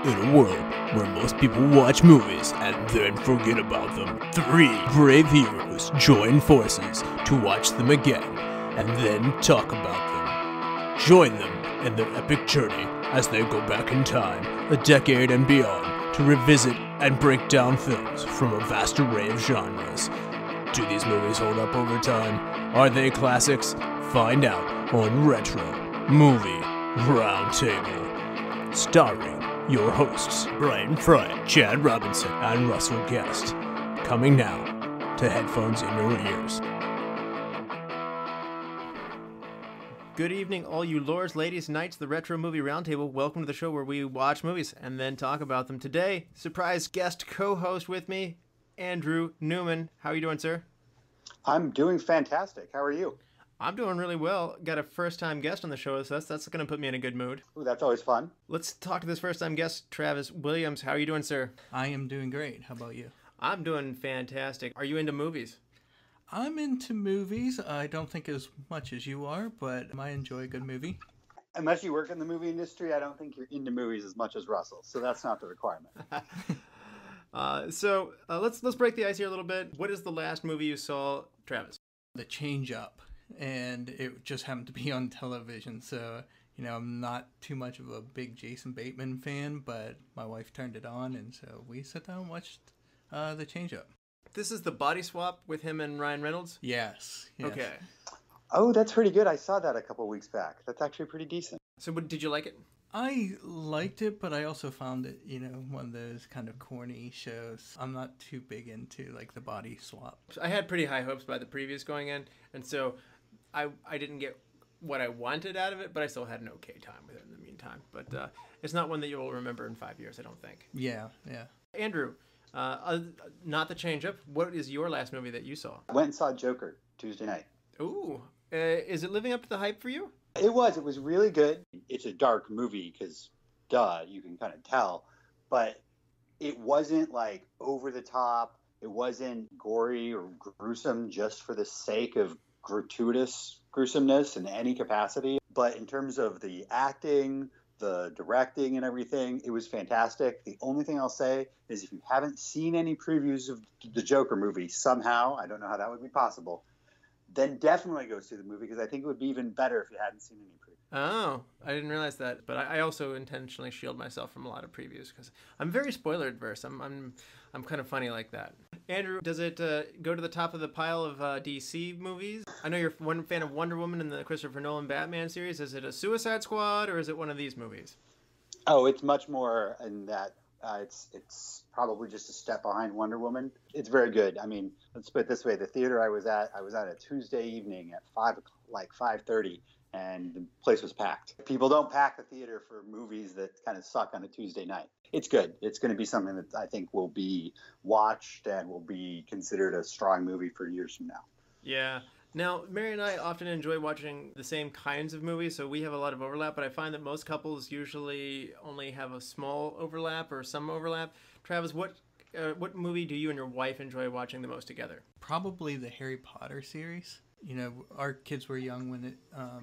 In a world where most people watch movies and then forget about them, 3 brave heroes join forces to watch them again and then talk about them. Join them in their epic journey as they go back in time, a decade and beyond, to revisit and break down films from a vast array of genres. Do these movies hold up over time? Are they classics? Find out on Retro Movie Roundtable. Starring your hosts, Bryan, Frye, Chad Robinson, and Russell Guest. Coming now to headphones in your ears. Good evening, all you lords, ladies, knights, the Retro Movie Roundtable. Welcome to the show where we watch movies and then talk about them. Today, surprise guest co-host with me, Andrew Newman. How are you doing, sir? I'm doing fantastic. How are you? I'm doing really well. Got a first-time guest on the show, so that's going to put me in a good mood. Ooh, that's always fun. Let's talk to this first-time guest, Travis Williams. How are you doing, sir? I am doing great. How about you? I'm doing fantastic. Are you into movies? I'm into movies. I don't think as much as you are, but I enjoy a good movie. Unless you work in the movie industry, I don't think you're into movies as much as Russell, so that's not the requirement. So let's break the ice here a little bit. What is the last movie you saw, Travis? The Change Up, and it just happened to be on television, so I'm not too much of a big Jason Bateman fan, but my wife turned it on, and so we sat down and watched The Change Up. This is the body swap with him and Ryan Reynolds? Yes. Okay. Oh, that's pretty good. I saw that a couple weeks back. That's actually pretty decent. So did you like it? I liked it, but I also found it, one of those kind of corny shows. I'm not too big into, the body swap. I had pretty high hopes by the previews going in, and so I didn't get what I wanted out of it, but I still had an okay time with it in the meantime. But it's not one that you'll remember in 5 years, I don't think. Yeah. Andrew, not The Change Up. What is your last movie that you saw? I went and saw Joker Tuesday night. Ooh. Is it living up to the hype for you? It was really good. It's a dark movie because, you can kind of tell. But it wasn't, over the top. It wasn't gory or gruesome just for the sake of gratuitous gruesomeness in any capacity. But in terms of the acting, the directing and everything, it was fantastic. The only thing I'll say is if you haven't seen any previews of the Joker movie somehow, I don't know how that would be possible, then definitely go see the movie because I think it would be even better if you hadn't seen any previews. Oh, I didn't realize that. But I also intentionally shield myself from a lot of previews because I'm very spoiler adverse. I'm kind of funny like that. Andrew, does it go to the top of the pile of DC movies? I know you're one fan of Wonder Woman and the Christopher Nolan Batman series. Is it a Suicide Squad or is it one of these movies? Oh, it's much more in that. It's probably just a step behind Wonder Woman. It's very good. I mean, let's put it this way: the theater I was at a Tuesday evening at 5:30, and the place was packed. People don't pack the theater for movies that kind of suck on a Tuesday night. It's good. It's going to be something that I think will be watched and will be considered a strong movie for years from now. Yeah. Now, Mary and I often enjoy watching the same kinds of movies, so we have a lot of overlap, but I find that most couples usually only have a small overlap or some overlap. Travis, what movie do you and your wife enjoy watching the most together? Probably the Harry Potter series. Our kids were young when it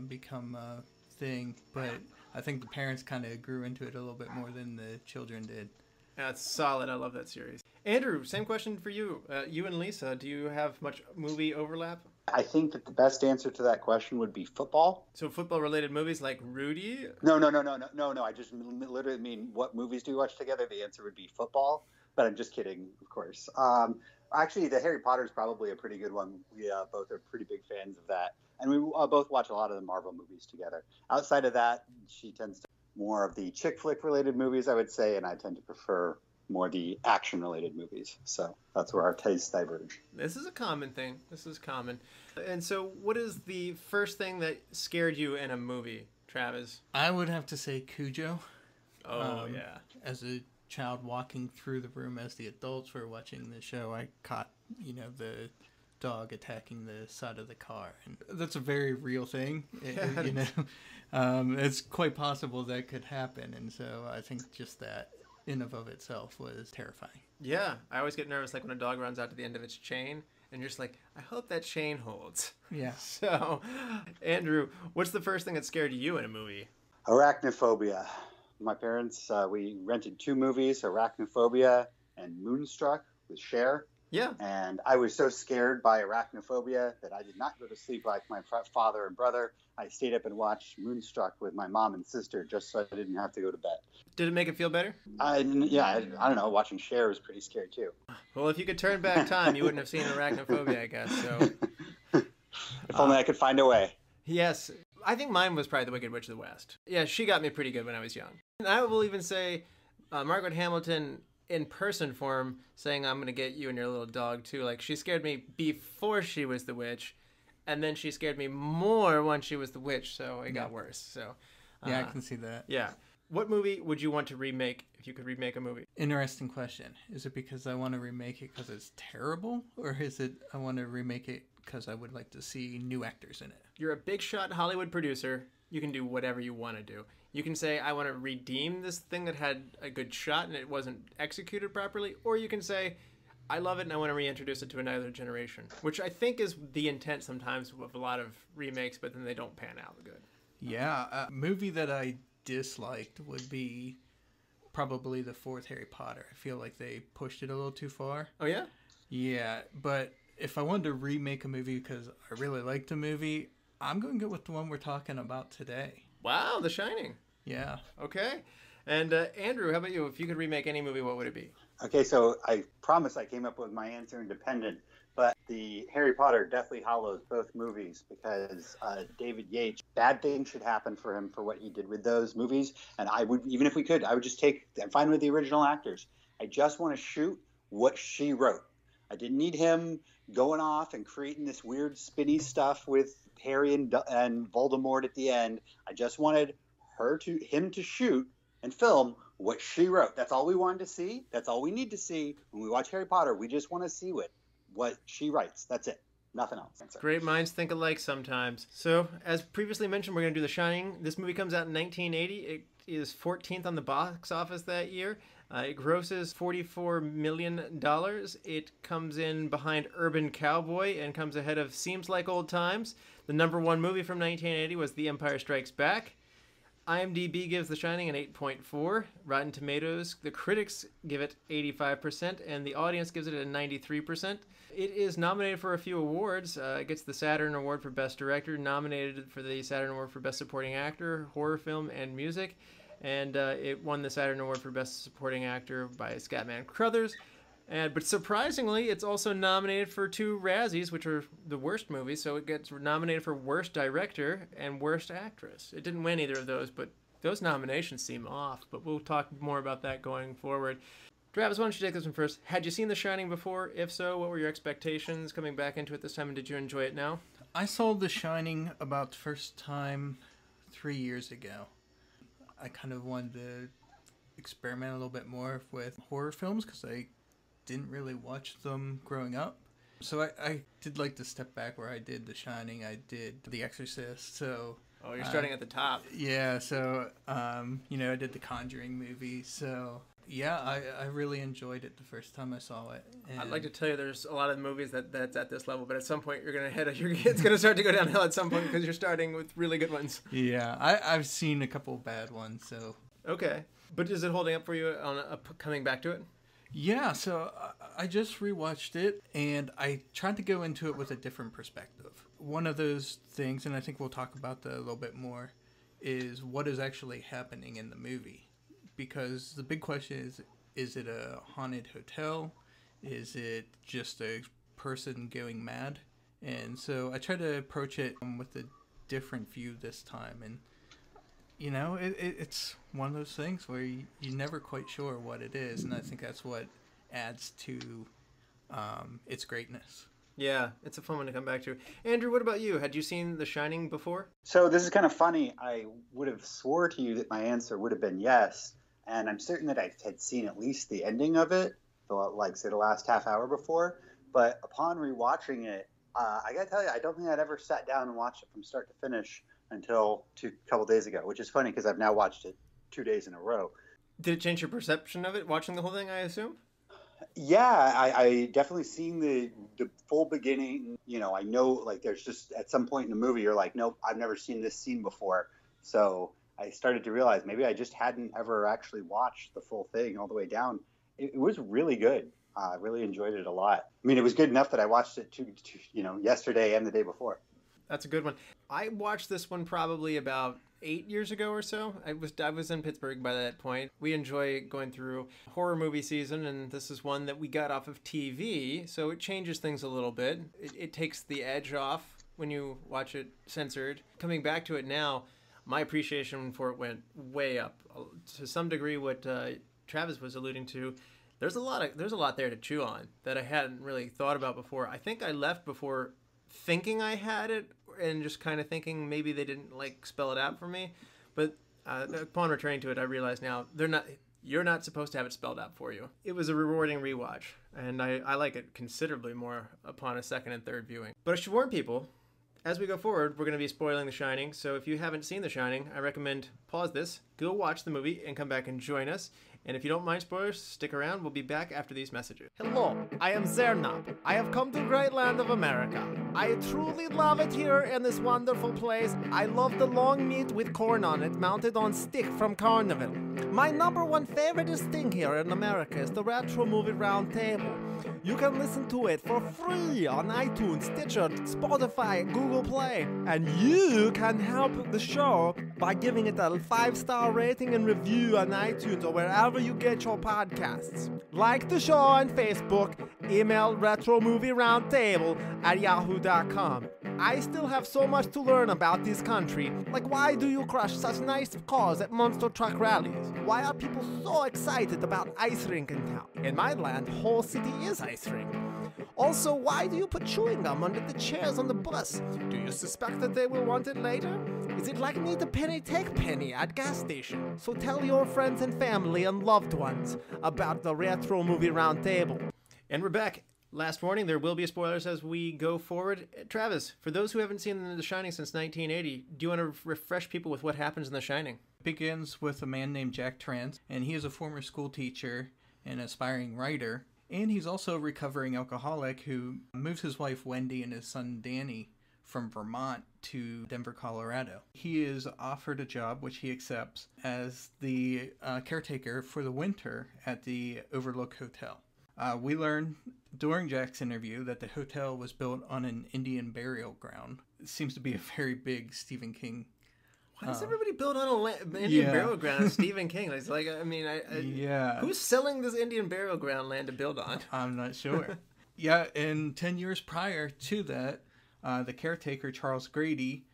became a thing, but I think the parents kind of grew into it a little bit more than the children did. That's solid. I love that series. Andrew, same question for you. You and Lisa, do you have much movie overlap? I think that the best answer to that question would be football. So football-related movies like Rudy? No. I just literally mean what movies do we watch together? The answer would be football, but I'm just kidding, of course. Actually, the Harry Potter is probably a pretty good one. We both are pretty big fans of that. And we both watch a lot of the Marvel movies together. Outside of that, she tends to more of the chick flick-related movies, I would say, and I tend to prefer more the action-related movies. So that's where our tastes diverge. This is a common thing. This is common. And so what is the first thing that scared you in a movie, Travis? I would have to say Cujo. Oh, yeah. As a child walking through the room as the adults were watching the show, I caught, the dog attacking the side of the car. And that's a very real thing, It's quite possible that could happen. And so I think just that in and of itself was terrifying. Yeah, I always get nervous when a dog runs out to the end of its chain and you're just like, I hope that chain holds. Yeah. So, Andrew, what's the first thing that scared you in a movie? Arachnophobia. My parents, we rented 2 movies, Arachnophobia and Moonstruck with Cher. Yeah. And I was so scared by Arachnophobia that I did not go to sleep like my father and brother. I stayed up and watched Moonstruck with my mom and sister just so I didn't have to go to bed. Did it make it feel better? I don't know. Watching Cher was pretty scary too. Well, if you could turn back time, you wouldn't have seen Arachnophobia, I guess. So, if only I could find a way. Yes. I think mine was probably The Wicked Witch of the West. Yeah, she got me pretty good when I was young. And I will even say Margaret Hamilton in person form saying, I'm going to get you and your little dog too. Like, she scared me before she was the witch, and then she scared me more when she was the witch, so it got worse. So, yeah, I can see that. Yeah. What movie would you want to remake if you could remake a movie? Interesting question. Is it because I want to remake it because it's terrible? Or is it I want to remake it because I would like to see new actors in it? You're a big shot Hollywood producer. You can do whatever you want to do. You can say, I want to redeem this thing that had a good shot and it wasn't executed properly. Or you can say, I love it and I want to reintroduce it to another generation. Which I think is the intent sometimes of a lot of remakes, but then they don't pan out good. Yeah, a movie that I disliked would be probably the 4th Harry Potter. I feel like they pushed it a little too far. Oh, yeah? Yeah, but if I wanted to remake a movie because I really liked the movie, I'm going to go with the one we're talking about today. Wow, The Shining. Yeah. Okay. And Andrew, how about you? If you could remake any movie, what would it be? Okay, so I promise I came up with my answer independent, but the Harry Potter Deathly Hallows both movies because David Yates, bad things should happen for him for what he did with those movies. And I would, even if we could, I would just I'm fine with the original actors. I just want to shoot what she wrote. I didn't need him going off and creating this weird spinny stuff with Harry and Voldemort at the end. I just wanted him to shoot and film what she wrote. That's all we wanted to see. That's all we need to see when we watch Harry Potter. We just want to see what she writes. That's it. Nothing else. Great minds think alike sometimes. So, as previously mentioned, we're going to do The Shining. This movie comes out in 1980. It is 14th on the box office that year. It grosses $44 million. It comes in behind Urban Cowboy and comes ahead of Seems Like Old Times. The number 1 movie from 1980 was The Empire Strikes Back. IMDb gives The Shining an 8.4. Rotten Tomatoes, the critics give it 85%, and the audience gives it a 93%. It is nominated for a few awards. It gets the Saturn Award for Best Director, nominated for the Saturn Award for Best Supporting Actor, Horror Film, and Music. And it won the Saturn Award for Best Supporting Actor by Scatman Crothers. But surprisingly, it's also nominated for 2 Razzies, which are the worst movies. So it gets nominated for Worst Director and Worst Actress. It didn't win either of those, but those nominations seem off. But we'll talk more about that going forward. Travis, why don't you take this one first? Had you seen The Shining before? If so, what were your expectations coming back into it this time, and did you enjoy it now? I saw The Shining about the first time 3 years ago. I kind of wanted to experiment a little bit more with horror films because I didn't really watch them growing up. So I did like to step back where I did The Shining, I did The Exorcist, so... Oh, you're starting at the top. Yeah, so, I did the Conjuring movie, so... Yeah, I really enjoyed it the first time I saw it. And I'd like to tell you there's a lot of movies that's at this level, but at some point you're going to it's going to start to go downhill at some point because you're starting with really good ones. Yeah, I've seen a couple bad ones, so... Okay. But is it holding up for you on coming back to it? Yeah, so I just rewatched it, and I tried to go into it with a different perspective. One of those things, and I think we'll talk about that a little bit more, is what is actually happening in the movie. Because the big question is it a haunted hotel? Is it just a person going mad? And so I tried to approach it with a different view this time, and it's one of those things where you're never quite sure what it is, and I think that's what adds to its greatness. Yeah, it's a fun one to come back to. Andrew, what about you? Had you seen The Shining before? So this is kind of funny. I would have swore to you that my answer would have been yes, and I'm certain that I had seen at least the ending of it, the last half hour before. But upon rewatching it, I got to tell you, I don't think I'd ever sat down and watched it from start to finish until a couple days ago, which is funny because I've now watched it 2 days in a row. Did it change your perception of it, watching the whole thing, I assume? Yeah, I definitely seen the full beginning. I know, there's just at some point in the movie, you're like, nope, I've never seen this scene before. So I started to realize maybe I just hadn't ever actually watched the full thing all the way down. It was really good. I really enjoyed it a lot. I mean, it was good enough that I watched it yesterday and the day before. That's a good one. I watched this one probably about 8 years ago or so. I was in Pittsburgh by that point. We enjoy going through horror movie season, and this is one that we got off of TV, so it changes things a little bit. It takes the edge off when you watch it censored. Coming back to it now, my appreciation for it went way up. To some degree, what Travis was alluding to, there's a lot there to chew on that I hadn't really thought about before. I think I left before thinking I had it and just kind of thinking maybe they didn't spell it out for me. But upon returning to it, I realize now you're not supposed to have it spelled out for you. It was a rewarding rewatch, and I like it considerably more upon a second and third viewing. But I should warn people, as we go forward, we're going to be spoiling The Shining, so if you haven't seen The Shining, I recommend pause this, go watch the movie, and come back and join us. And if you don't mind spoilers, stick around. We'll be back after these messages. Hello, I am Zernab. I have come to the great land of America. I truly love it here in this wonderful place. I love the long meat with corn on it, mounted on stick from Carnival. My number one favorite thing here in America is the Retro Movie Roundtable. You can listen to it for free on iTunes, Stitcher, Spotify, Google Play. And you can help the show by giving it a 5-star rating and review on iTunes or wherever you get your podcasts. Like the show on Facebook, email retromovieroundtable@yahoo.com. I still have so much to learn about this country, like why do you crush such nice cars at monster truck rallies? Why are people so excited about ice rink in town? In my land, whole city is ice rink. Also, why do you put chewing gum under the chairs on the bus? Do you suspect that they will want it later? Is it like need a penny, take penny at gas station? So tell your friends and family and loved ones about the Retro Movie Roundtable. And we're back. Last warning, there will be spoilers as we go forward. Travis, for those who haven't seen The Shining since 1980, do you want to refresh people with what happens in The Shining? It begins with a man named Jack Torrance, and he is a former school teacher and aspiring writer. And he's also a recovering alcoholic who moves his wife Wendy and his son Danny from Vermont to Denver, Colorado. He is offered a job, which he accepts, as the caretaker for the winter at the Overlook Hotel. We learn during Jack's interview that the hotel was built on an Indian burial ground. It seems to be a very big Stephen King. Why does everybody build on an Indian burial ground as Stephen King? It's like, who's selling this Indian burial ground land to build on? I'm not sure. And 10 years prior to that, the caretaker, Charles Grady,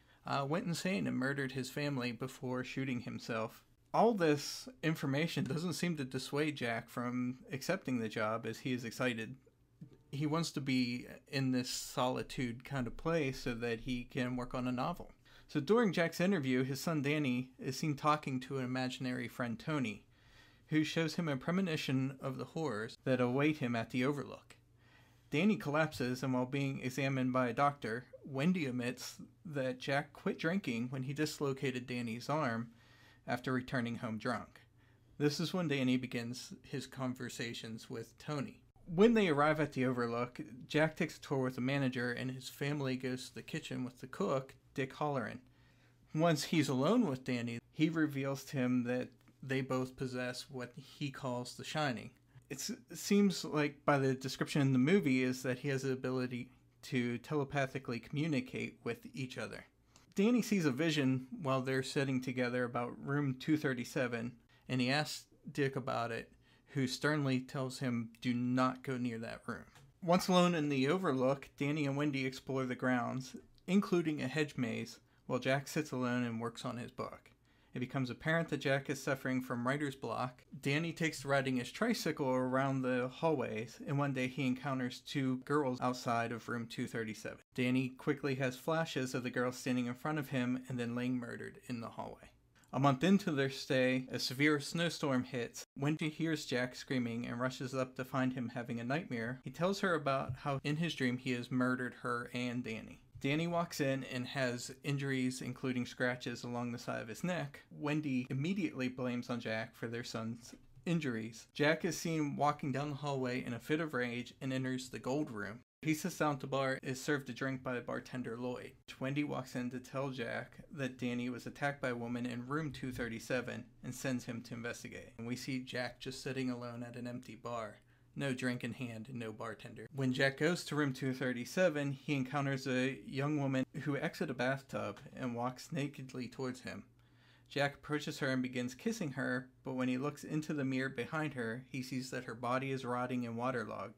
went insane and murdered his family before shooting himself. All this information doesn't seem to dissuade Jack from accepting the job, as he is excited. He wants to be in this solitude kind of place so that he can work on a novel. So during Jack's interview, his son Danny is seen talking to an imaginary friend Tony, who shows him a premonition of the horrors that await him at the Overlook. Danny collapses, and while being examined by a doctor, Wendy admits that Jack quit drinking when he dislocated Danny's arm after returning home drunk. This is when Danny begins his conversations with Tony. When they arrive at the Overlook, Jack takes a tour with the manager, and his family goes to the kitchen with the cook, Dick Halloran. Once he's alone with Danny, he reveals to him that they both possess what he calls the Shining. It seems like, by the description in the movie, is that he has the ability to telepathically communicate with each other. Danny sees a vision while they're sitting together about room 237, and he asks Dick about it, who sternly tells him do not go near that room. Once alone in the Overlook, Danny and Wendy explore the grounds, including a hedge maze, while Jack sits alone and works on his book. It becomes apparent that Jack is suffering from writer's block. Danny takes to riding his tricycle around the hallways, and one day he encounters two girls outside of room 237. Danny quickly has flashes of the girls standing in front of him and then laying murdered in the hallway. A month into their stay, a severe snowstorm hits. Wendy hears Jack screaming and rushes up to find him having a nightmare. He tells her about how in his dream he has murdered her and Danny. Danny walks in and has injuries, including scratches along the side of his neck. Wendy immediately blames on Jack for their son's injuries. Jack is seen walking down the hallway in a fit of rage and enters the gold room. He sits down at the bar, is served a drink by bartender Lloyd. Wendy walks in to tell Jack that Danny was attacked by a woman in room 237 and sends him to investigate. And we see Jack just sitting alone at an empty bar. No drink in hand and no bartender. When Jack goes to room 237, he encounters a young woman who exits a bathtub and walks nakedly towards him. Jack approaches her and begins kissing her, but when he looks into the mirror behind her, he sees that her body is rotting and waterlogged,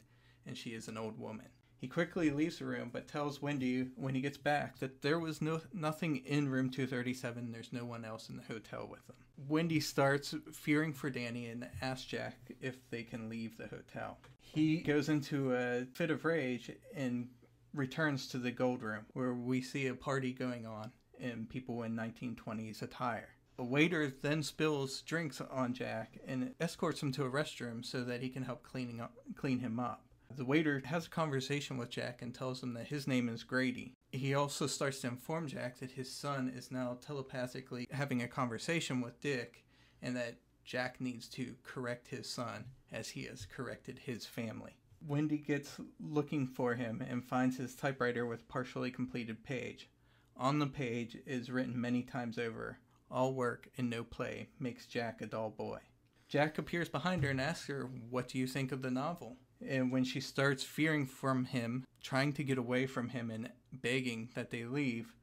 and she is an old woman. He quickly leaves the room, but tells Wendy when he gets back that there was nothing in room 237. There's no one else in the hotel with them. Wendy starts fearing for Danny and asks Jack if they can leave the hotel. He goes into a fit of rage and returns to the gold room, where we see a party going on and people in 1920s attire. A waiter then spills drinks on Jack and escorts him to a restroom so that he can help clean him up. The waiter has a conversation with Jack and tells him that his name is Grady. He also starts to inform Jack that his son is now telepathically having a conversation with Dick, and that Jack needs to correct his son as he has corrected his family. Wendy gets looking for him and finds his typewriter with partially completed page. On the page is written many times over, "All work and no play makes Jack a dull boy." Jack appears behind her and asks her, "What do you think of the novel?" And when she starts fearing from him, trying to get away from him and begging that they leave,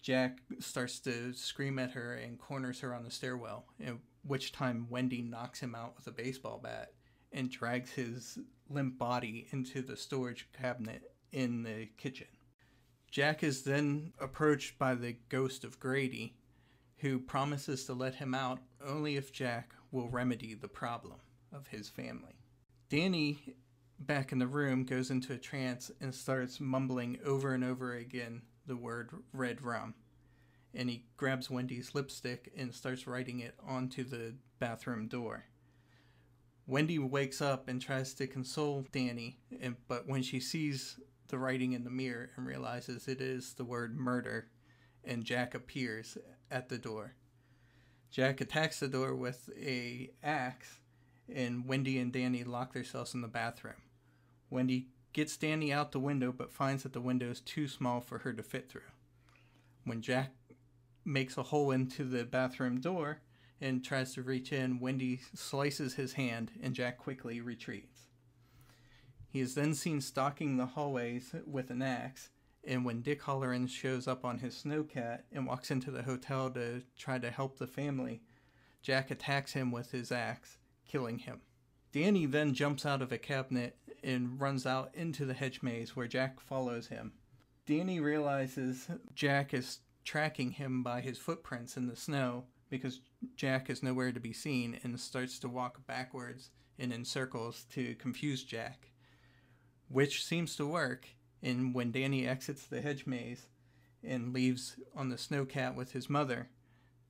Jack starts to scream at her and corners her on the stairwell, at which time Wendy knocks him out with a baseball bat and drags his limp body into the storage cabinet in the kitchen. Jack is then approached by the ghost of Grady, who promises to let him out only if Jack will remedy the problem of his family. Danny, back in the room, goes into a trance and starts mumbling over and over again the word red rum. And he grabs Wendy's lipstick and starts writing it onto the bathroom door. Wendy wakes up and tries to console Danny, but when she sees the writing in the mirror and realizes it is the word murder, and Jack appears at the door. Jack attacks the door with an axe, and Wendy and Danny lock themselves in the bathroom. Wendy gets Danny out the window, but finds that the window is too small for her to fit through. When Jack makes a hole into the bathroom door and tries to reach in, Wendy slices his hand, and Jack quickly retreats. He is then seen stalking the hallways with an axe, and when Dick Halloran shows up on his snowcat and walks into the hotel to try to help the family, Jack attacks him with his axe, killing him. Danny then jumps out of a cabinet and runs out into the hedge maze, where Jack follows him. Danny realizes Jack is tracking him by his footprints in the snow because Jack is nowhere to be seen, and starts to walk backwards and in circles to confuse Jack, which seems to work. And when Danny exits the hedge maze and leaves on the snowcat with his mother,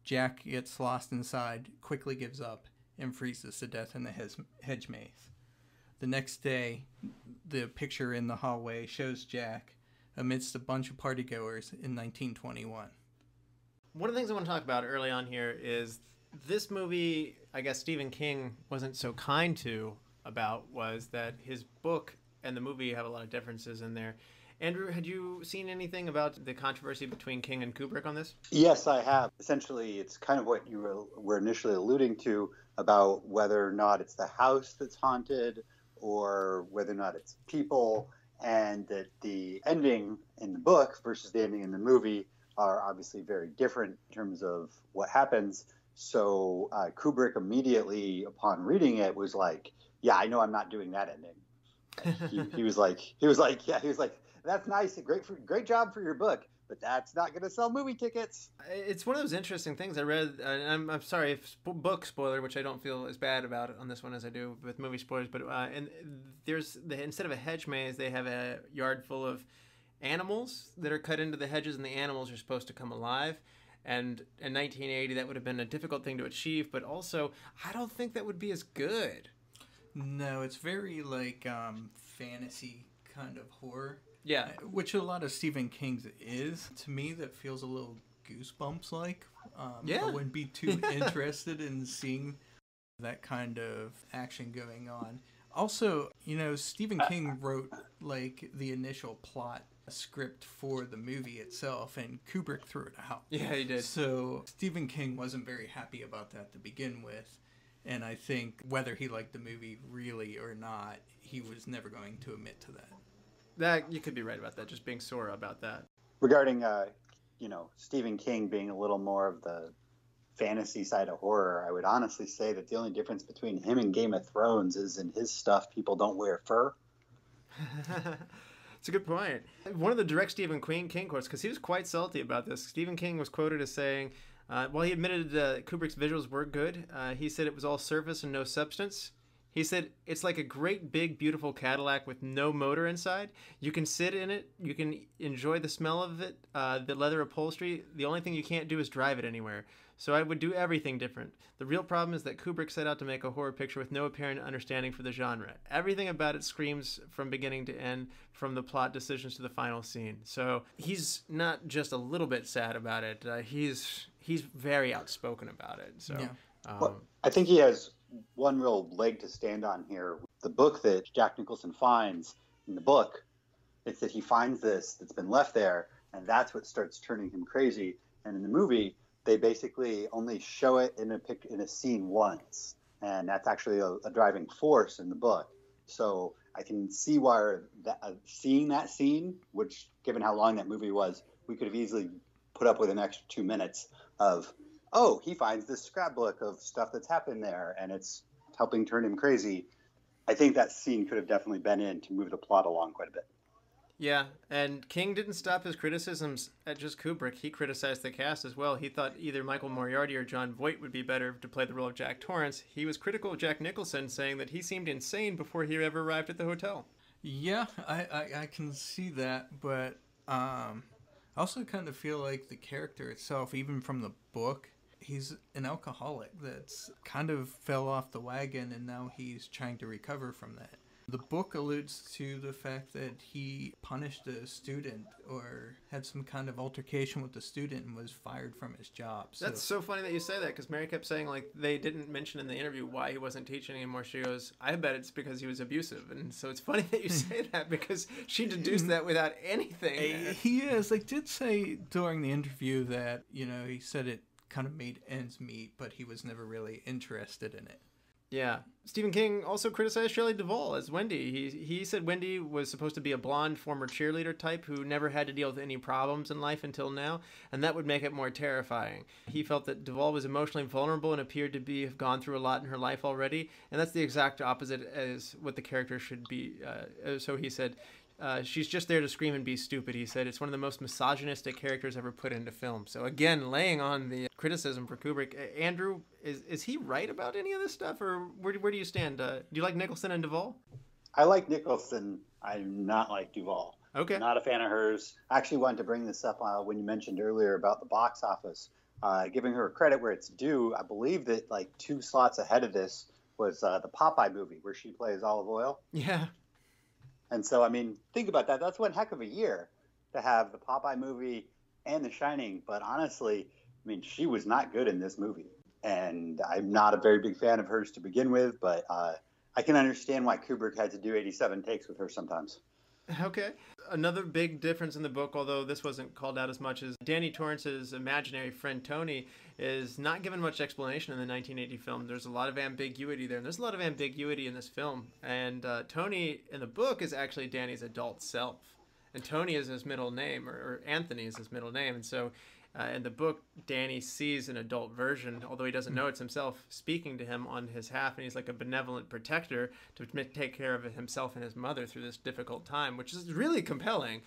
Jack gets lost inside, quickly gives up, and freezes to death in the hedge maze. The next day, the picture in the hallway shows Jack amidst a bunch of partygoers in 1921. One of the things I want to talk about early on here is this movie, I guess Stephen King wasn't so kind to about, was that his book and the movie have a lot of differences in there. Andrew, had you seen anything about the controversy between King and Kubrick on this? Yes, I have. Essentially, it's kind of what you were initially alluding to about whether or not it's the house that's haunted or whether or not it's people, and that the ending in the book versus the ending in the movie are obviously very different in terms of what happens. So Kubrick immediately upon reading it was like, yeah, I know I'm not doing that ending. he was like, that's nice, great job for your book, but that's not going to sell movie tickets. It's one of those interesting things I read, and I'm sorry if book spoiler, which I don't feel as bad about on this one as I do with movie spoilers, but and instead of a hedge maze, they have a yard full of animals that are cut into the hedges, and the animals are supposed to come alive. And in 1980, that would have been a difficult thing to achieve, but also I don't think that would be as good. No, it's very like fantasy kind of horror. Yeah. Which a lot of Stephen King's is. To me, that feels a little Goosebumps-like. Yeah. I wouldn't be too interested in seeing that kind of action going on. Also, Stephen King wrote like the initial plot script for the movie itself, and Kubrick threw it out. Yeah, he did. So Stephen King wasn't very happy about that to begin with, and I think whether he liked the movie really or not, he was never going to admit to that. That you could be right about that, just being sore about that. Regarding, Stephen King being a little more of the fantasy side of horror, I would honestly say that the only difference between him and Game of Thrones is in his stuff, people don't wear fur. It's a good point. One of the direct Stephen King quotes, because he was quite salty about this. Stephen King was quoted as saying, while he admitted Kubrick's visuals were good, he said it was all surface and no substance. He said, it's like a great, big, beautiful Cadillac with no motor inside. You can sit in it. You can enjoy the smell of it, the leather upholstery. The only thing you can't do is drive it anywhere. So I would do everything different. The real problem is that Kubrick set out to make a horror picture with no apparent understanding for the genre. Everything about it screams from beginning to end, from the plot decisions to the final scene. So he's not just a little bit sad about it. He's very outspoken about it. So Yeah. Well, I think he has one real leg to stand on here. The book that Jack Nicholson finds in the book, it's that he finds this that's been left there, and that's what starts turning him crazy. And in the movie, they basically only show it in a scene once, and that's actually a driving force in the book. So I can see why seeing that scene, which given how long that movie was, we could have easily put up with an extra 2 minutes of, oh, he finds this scrapbook of stuff that's happened there, and it's helping turn him crazy. I think that scene could have definitely been in to move the plot along quite a bit. Yeah, and King didn't stop his criticisms at just Kubrick. He criticized the cast as well. He thought either Michael Moriarty or John Voight would be better to play the role of Jack Torrance. He was critical of Jack Nicholson, saying that he seemed insane before he ever arrived at the hotel. Yeah, I can see that, but I also kind of feel like the character itself, even from the book, he's an alcoholic that's kind of fell off the wagon, and now he's trying to recover from that. The book alludes to the fact that he punished a student or had some kind of altercation with the student and was fired from his job. That's so funny that you say that, because Mary kept saying, like, they didn't mention in the interview why he wasn't teaching anymore. She goes, I bet it's because he was abusive. And so it's funny that you say that, because she deduced that without anything. He is. I did say during the interview that, he said it kind of made ends meet, but he was never really interested in it. Yeah. Stephen King also criticized Shelley Duvall as Wendy. He said Wendy was supposed to be a blonde former cheerleader type who never had to deal with any problems in life until now, and that would make it more terrifying. He felt that Duvall was emotionally vulnerable and appeared to have gone through a lot in her life already, and that's the exact opposite as what the character should be. So he said, she's just there to scream and be stupid. He said it's one of the most misogynistic characters ever put into film. So again, laying on the criticism for Kubrick. Andrew, is he right about any of this stuff, or where do you stand? Do you like Nicholson and Duvall? I like Nicholson. I do not like Duvall. Okay. Not a fan of hers. I actually wanted to bring this up when you mentioned earlier about the box office. Giving her credit where it's due, I believe that like 2 slots ahead of this was the Popeye movie where she plays Olive Oyl. Yeah. And so, I mean, think about that. That's one heck of a year to have the Popeye movie and The Shining. But honestly, I mean, she was not good in this movie. And I'm not a very big fan of hers to begin with, but I can understand why Kubrick had to do 87 takes with her sometimes. Okay. Another big difference in the book, although this wasn't called out as much, is Danny Torrance's imaginary friend Tony is not given much explanation in the 1980 film. There's a lot of ambiguity there, and there's a lot of ambiguity in this film. And Tony in the book is actually Danny's adult self. And Tony is his middle name, or Anthony is his middle name. And so in the book, Danny sees an adult version, although he doesn't know it's himself, speaking to him on his half, and he's like a benevolent protector to take care of himself and his mother through this difficult time, which is really compelling.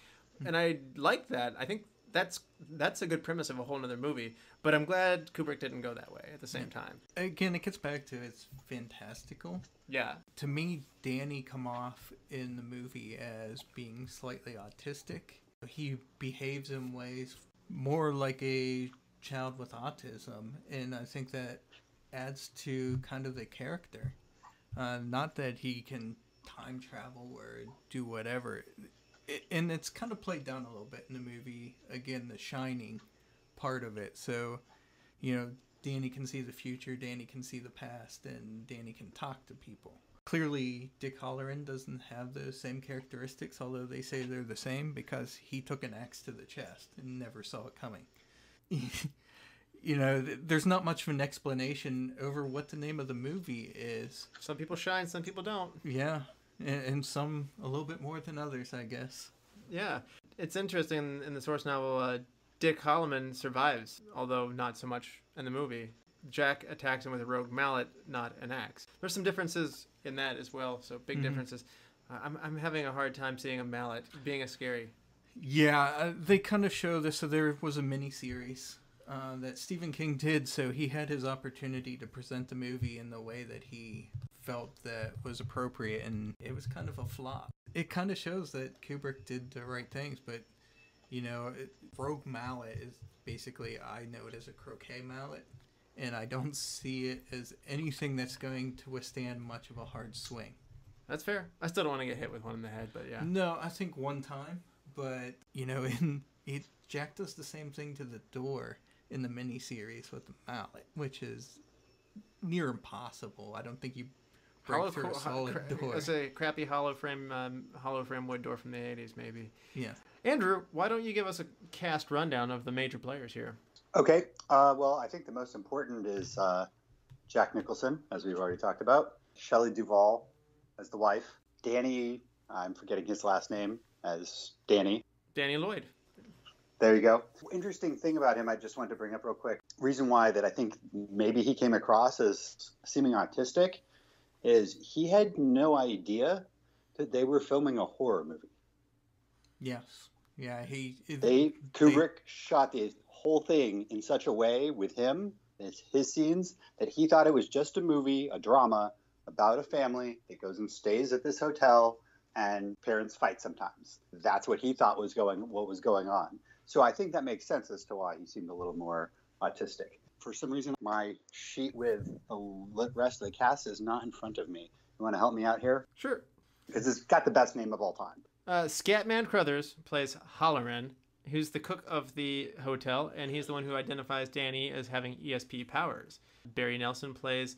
And I like that. I think that's a good premise of a whole nother movie, but I'm glad Kubrick didn't go that way at the same time. Again, it gets back to it's fantastical. Yeah. To me, Danny come off in the movie as being slightly autistic. He behaves in ways more like a child with autism, and I think that adds to kind of the character. Not that he can time travel or do whatever. And it's kind of played down a little bit in the movie. Again, the Shining part of it. So, Danny can see the future, Danny can see the past, and Danny can talk to people. Clearly, Dick Halloran doesn't have those same characteristics, although they say they're the same, because he took an axe to the chest and never saw it coming. You know, there's not much of an explanation over what the name of the movie is. Some people shine, some people don't. Yeah, and some a little bit more than others, I guess. Yeah. It's interesting, in the source novel, Dick Halloran survives, although not so much in the movie. Jack attacks him with a rogue mallet, not an axe. There's some differences in that as well, so big differences. I'm having a hard time seeing a mallet being a scary. Yeah, they kind of show this. So there was a mini-series that Stephen King did, so he had his opportunity to present the movie in the way that he felt that was appropriate, and it was kind of a flop. It kind of shows that Kubrick did the right things, but, you know, rogue mallet is basically, I know it as a croquet mallet, and I don't see it as anything that's going to withstand much of a hard swing. That's fair. I still don't want to get hit with one in the head, but yeah. No, I think one time, but, you know, Jack does the same thing to the door in the miniseries with the mallet, which is near impossible. I don't think you break through a solid door. It's a crappy hollow frame wood door from the 80s, maybe. Yeah. Andrew, why don't you give us a cast rundown of the major players here? Okay. Well, I think the most important is Jack Nicholson, as we've already talked about. Shelley Duvall as the wife. Danny, I'm forgetting his last name, as Danny. Danny Lloyd. There you go. Interesting thing about him I just wanted to bring up real quick. Reason why that I think maybe he came across as seeming autistic is he had no idea that they were filming a horror movie. Yes. Yeah, Kubrick shot the whole thing in such a way with him, it's his scenes, that he thought it was just a movie, a drama about a family that goes and stays at this hotel and parents fight sometimes. That's what he thought was going on. So I think that makes sense as to why he seemed a little more autistic. For some reason, my sheet with the rest of the cast is not in front of me. You want to help me out here? Sure. Because it's got the best name of all time. Scatman Crothers plays Halloran, who's the cook of the hotel, and he's the one who identifies Danny as having ESP powers. Barry Nelson plays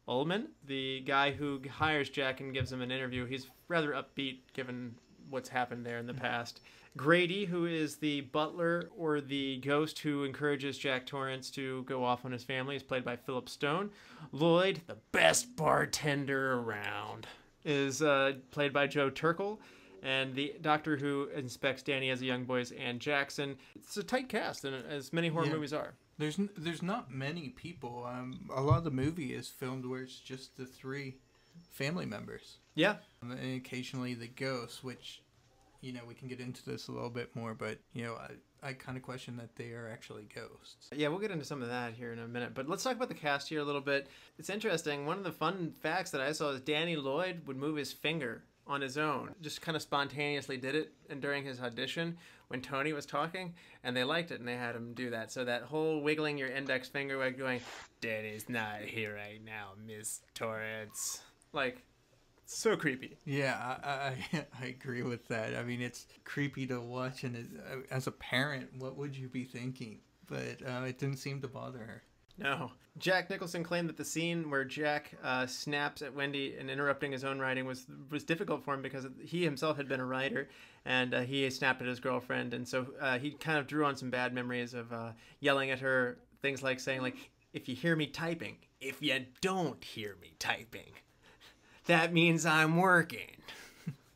Ullman, the guy who hires Jack and gives him an interview. He's rather upbeat given what's happened there in the past. Grady, who is the butler or the ghost who encourages Jack Torrance to go off on his family, is played by Philip Stone. Lloyd, the best bartender around, is played by Joe Turkel. And the doctor who inspects Danny as a young boy is Ann Jackson. It's a tight cast, and as many horror movies are. There's not many people. A lot of the movie is filmed where it's just the three family members. Yeah. And occasionally the ghosts, which, you know, we can get into this a little bit more, but, you know, I kind of question that they are actually ghosts. Yeah, we'll get into some of that here in a minute, but let's talk about the cast here a little bit. It's interesting. One of the fun facts that I saw is Danny Lloyd would move his finger on his own, just kind of spontaneously did it, and during his audition when Tony was talking, and they liked it and they had him do that. So that whole wiggling your index finger like going, Danny's not here right now, Miss Torrance. Like, so creepy. Yeah, I agree with that. I mean, it's creepy to watch, and as a parent, what would you be thinking? But it didn't seem to bother her. No. Jack Nicholson claimed that the scene where Jack snaps at Wendy and interrupting his own writing was difficult for him because he himself had been a writer, and he snapped at his girlfriend, and so he kind of drew on some bad memories of yelling at her, things like saying, like, if you hear me typing, if you don't hear me typing, that means I'm working.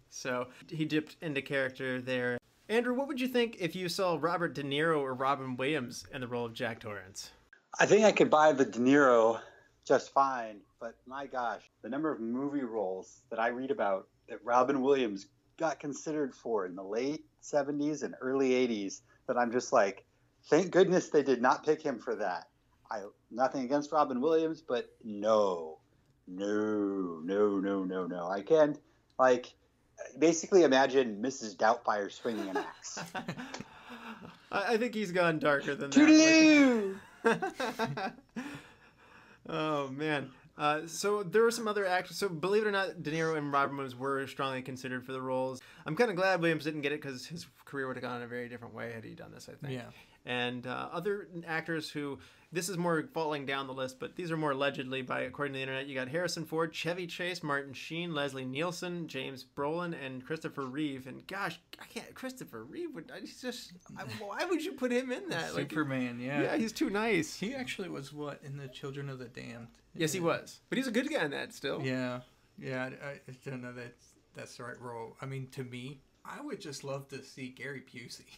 So he dipped into character there. Andrew, what would you think if you saw Robert De Niro or Robin Williams in the role of Jack Torrance? I think I could buy the De Niro just fine, but my gosh, the number of movie roles that I read about that Robin Williams got considered for in the late 70s and early 80s that I'm just like, thank goodness they did not pick him for that. Nothing against Robin Williams, but no. I can't, like, basically imagine Mrs. Doubtfire swinging an axe. I think he's gone darker than that. Oh, man. So there were some other actors. So believe it or not, De Niro and Robin Williams were strongly considered for the roles. I'm kind of glad Williams didn't get it because his career would have gone a very different way had he done this, I think. Yeah. And other actors who this is more falling down the list, but these are more allegedly by according to the internet. You got Harrison Ford, Chevy Chase, Martin Sheen, Leslie Nielsen, James Brolin, and Christopher Reeve. And gosh, I can't. Christopher Reeve why would you put him in that? Superman, Yeah, he's too nice. He actually was in the Children of the Damned. Yes, he was, but he's a good guy in that still. Yeah. I don't know that's the right role. I mean, to me, I would just love to see Gary Busey.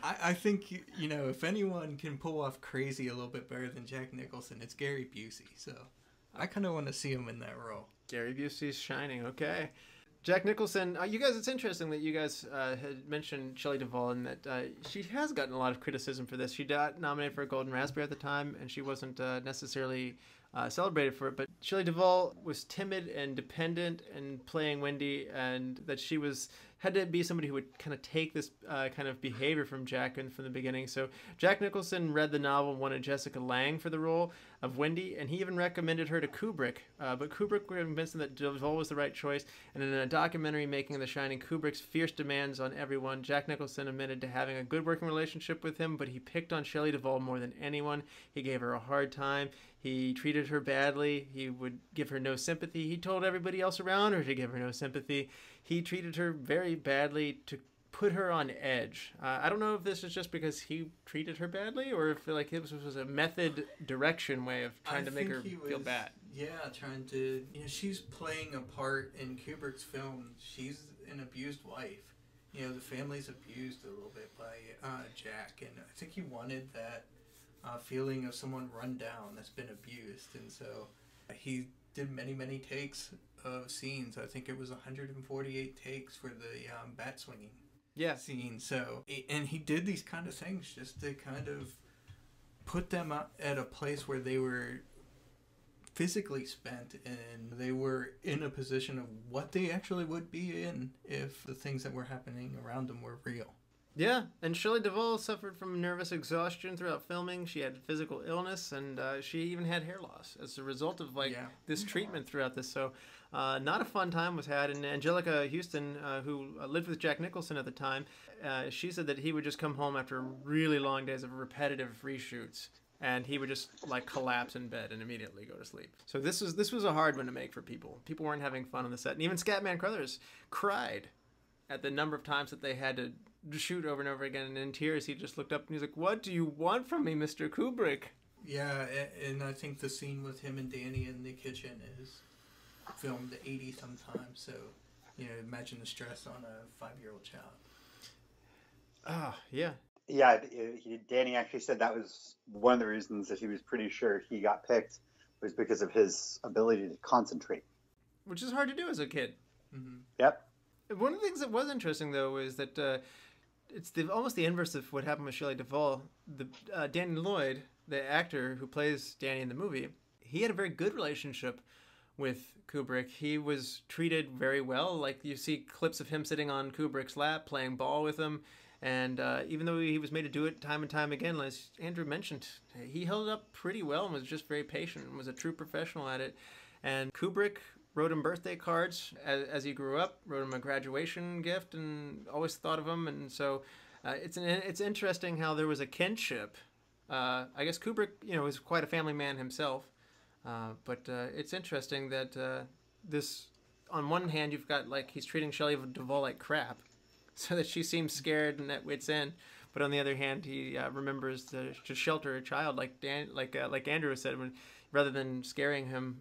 I think, if anyone can pull off crazy a little bit better than Jack Nicholson, it's Gary Busey. So I kind of want to see him in that role. Gary Busey's shining. Okay. Jack Nicholson, you guys, it's interesting that you guys had mentioned Shelley Duvall and that she has gotten a lot of criticism for this. She got nominated for a Golden Raspberry at the time, and she wasn't necessarily celebrated for it. But Shelley Duvall was timid and dependent in playing Wendy, and that she had to be somebody who would kind of take this kind of behavior from Jack from the beginning. So Jack Nicholson read the novel and wanted Jessica Lange for the role of Wendy, and he even recommended her to Kubrick. But Kubrick convinced him that Duvall was the right choice. And in a documentary making The Shining, Kubrick's fierce demands on everyone, Jack Nicholson admitted to having a good working relationship with him, but he picked on Shelley Duvall more than anyone. He gave her a hard time. He treated her badly. He would give her no sympathy. He told everybody else around her to give her no sympathy. He treated her very badly to put her on edge. I don't know if this is just because he treated her badly or if this was a method direction way of trying to make her feel bad. Yeah, trying to... she's playing a part in Kubrick's film. She's an abused wife. The family's abused a little bit by Jack, and I think he wanted that feeling of someone run down that's been abused, and so he did many takes of scenes. I think it was 148 takes for the bat swinging scene. So, and he did these kind of things just to kind of put them at a place where they were physically spent and they were in a position of what they actually would be in if the things that were happening around them were real. Yeah, and Shelley Duvall suffered from nervous exhaustion throughout filming. She had physical illness, and she even had hair loss as a result of this treatment throughout this. So, not a fun time was had. And Angelica Houston, who lived with Jack Nicholson at the time, she said that he would just come home after really long days of repetitive reshoots, and he would just collapse in bed and immediately go to sleep. So this was a hard one to make for people. People weren't having fun on the set, and even Scatman Crothers cried at the number of times that they had to shoot over and over again, and in tears he just looked up and he's like, "What do you want from me, Mr. Kubrick?" Yeah, and I think the scene with him and Danny in the kitchen is filmed 80 sometimes, so imagine the stress on a 5-year-old child. Yeah. Danny actually said that was one of the reasons that he was pretty sure he got picked was because of his ability to concentrate, which is hard to do as a kid. Mm-hmm. Yep. One of the things that was interesting, though, is that it's almost the inverse of what happened with Shelley Duvall. Danny Lloyd, the actor who plays Danny in the movie, he had a very good relationship with Kubrick. He was treated very well. Like, you see clips of him sitting on Kubrick's lap, playing ball with him. And even though he was made to do it time and time again, as Andrew mentioned, he held it up pretty well and was just very patient and was a true professional at it. And Kubrick wrote him birthday cards as he grew up, wrote him a graduation gift, and always thought of him. And so it's interesting how there was a kinship. I guess Kubrick, was quite a family man himself. But it's interesting that this, on one hand, you've got he's treating Shelley Duvall like crap, so that she seems scared and at wit's end. But on the other hand, he remembers to shelter a child, like Andrew said, rather than scaring him,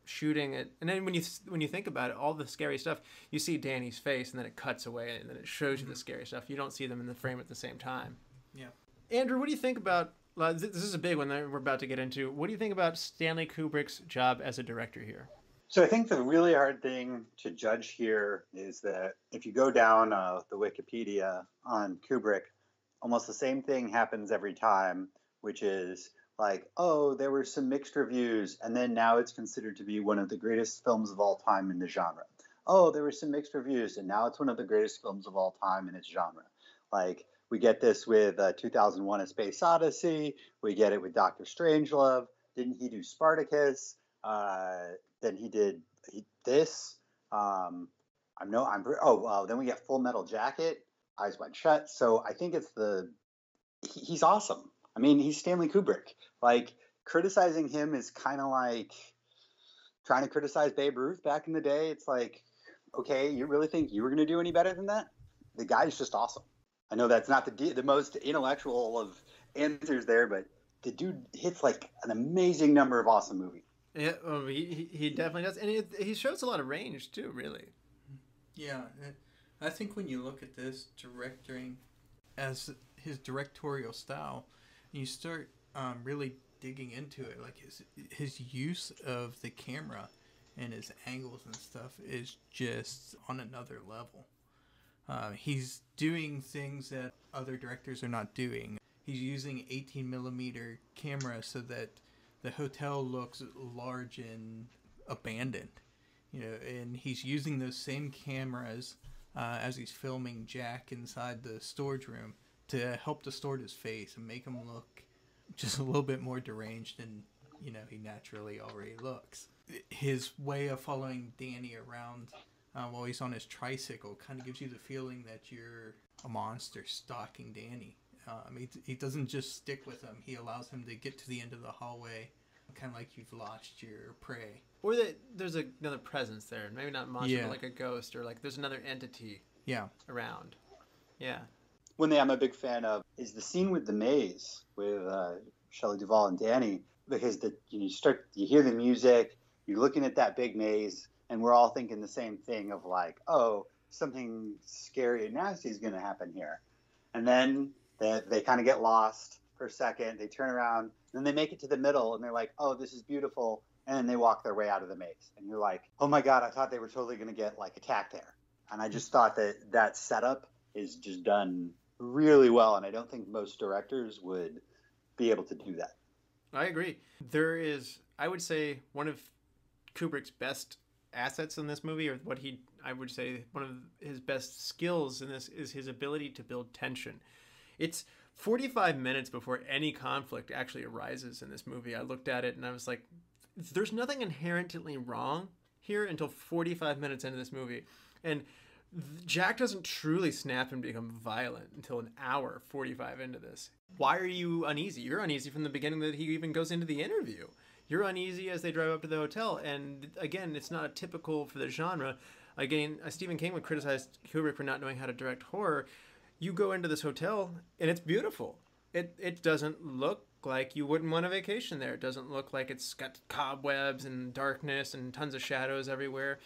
shooting it. And then when you think about it, all the scary stuff, you see Danny's face, and then it cuts away, and then it shows you the scary stuff. You don't see them in the frame at the same time. Yeah. Andrew, what do you think about? This is a big one that we're about to get into. What do you think about Stanley Kubrick's job as a director here? So I think the really hard thing to judge here is that if you go down the Wikipedia on Kubrick, almost the same thing happens every time, which is there were some mixed reviews, and then now it's considered to be one of the greatest films of all time in the genre. Oh, there were some mixed reviews, and now it's one of the greatest films of all time in its genre. We get this with 2001: A Space Odyssey. We get it with Dr. Strangelove. Didn't he do Spartacus? Then he did this. Then we get Full Metal Jacket, Eyes Wide Shut. So I think it's he's awesome. I mean, he's Stanley Kubrick. Like, criticizing him is kind of like trying to criticize Babe Ruth back in the day. It's like, okay, you really think you were going to do any better than that? The guy's just awesome. I know that's not the most intellectual of answers there, but the dude hits like an amazing number of awesome movies. Yeah, he definitely does, and he shows a lot of range too. Really. Yeah, I think when you look at this directing as his directorial style, you start really digging into it. Like his use of the camera and his angles and stuff is just on another level. He's doing things that other directors are not doing. He's using 18 millimeter camera so that the hotel looks large and abandoned, and he's using those same cameras as he's filming Jack inside the storage room to help distort his face and make him look just a little bit more deranged than he naturally already looks. His way of following Danny around while he's on his tricycle kind of gives you the feeling that you're a monster stalking Danny. He doesn't just stick with him. He allows him to get to the end of the hallway, kind of like you've lost your prey. Or that there's another presence there. Maybe not a monster, but like a ghost, or like there's another entity around. Yeah. One thing I'm a big fan of is the scene with the maze with Shelley Duvall and Danny, because you hear the music, you're looking at that big maze, and we're all thinking the same thing of like, oh, something scary and nasty is going to happen here. And then they kind of get lost for a second. They turn around, and then they make it to the middle, and they're like, oh, this is beautiful. And then they walk their way out of the maze. And you're like, oh, my God, I thought they were totally going to get, like, attacked there. And I just thought that setup is just done really well, and I don't think most directors would be able to do that. I agree. There is, I would say, one of Kubrick's best assets in this movie, or I would say one of his best skills in this, is his ability to build tension. It's 45 minutes before any conflict actually arises in this movie. I looked at it and I was like, there's nothing inherently wrong here until 45 minutes into this movie. And Jack doesn't truly snap and become violent until an hour 45 into this. Why are you uneasy? You're uneasy from the beginning that he even goes into the interview. You're uneasy as they drive up to the hotel. And again, it's not typical for the genre. Again, Stephen King would criticize Kubrick for not knowing how to direct horror. You go into this hotel and it's beautiful. It doesn't look like you wouldn't want a vacation there. It doesn't look like it's got cobwebs and darkness and tons of shadows everywhere.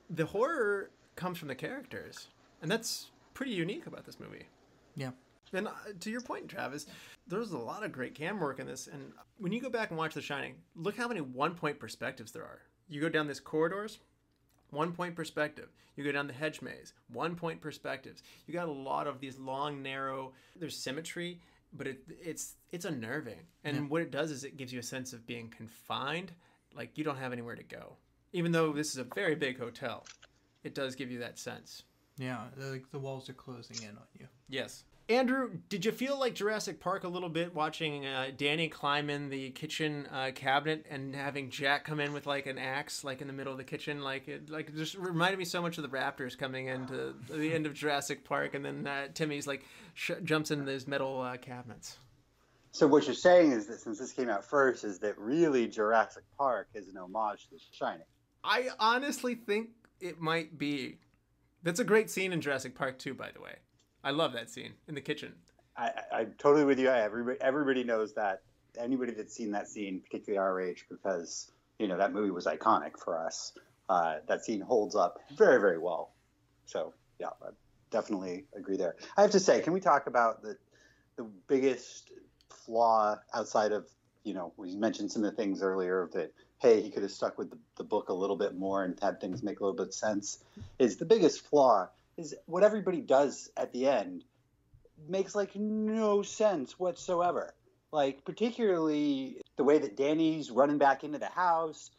The horror comes from the characters, and that's pretty unique about this movie. Yeah. And to your point, Travis, there's a lot of great cam work in this, and when you go back and watch The Shining, look how many one-point perspectives there are. You go down these corridors, one-point perspective. You go down the hedge maze, one-point perspectives. You got a lot of these long, narrow, there's symmetry, but it's unnerving. And what it does is it gives you a sense of being confined, like you don't have anywhere to go. Even though this is a very big hotel, it does give you that sense. Yeah, like the walls are closing in on you. Yes. Andrew, did you feel like Jurassic Park a little bit watching Danny climb in the kitchen cabinet and having Jack come in with like an axe like in the middle of the kitchen? It just reminded me so much of the raptors coming into the end of Jurassic Park, and then Timmy's like jumps in those metal cabinets. So what you're saying is that since this came out first, is that really Jurassic Park is an homage to The Shining? I honestly think it might be. That's a great scene in Jurassic Park too, by the way. I love that scene in the kitchen. I'm totally with you. Everybody knows that. Anybody that's seen that scene, particularly our age, because that movie was iconic for us. That scene holds up very, very well. So yeah, I definitely agree there. I have to say, can we talk about the biggest flaw outside of we mentioned some of the things earlier that, hey, he could have stuck with the book a little bit more and had things make a little bit of sense. Is the biggest flaw is what everybody does at the end makes like no sense whatsoever. Like particularly the way that Danny's running back into the house,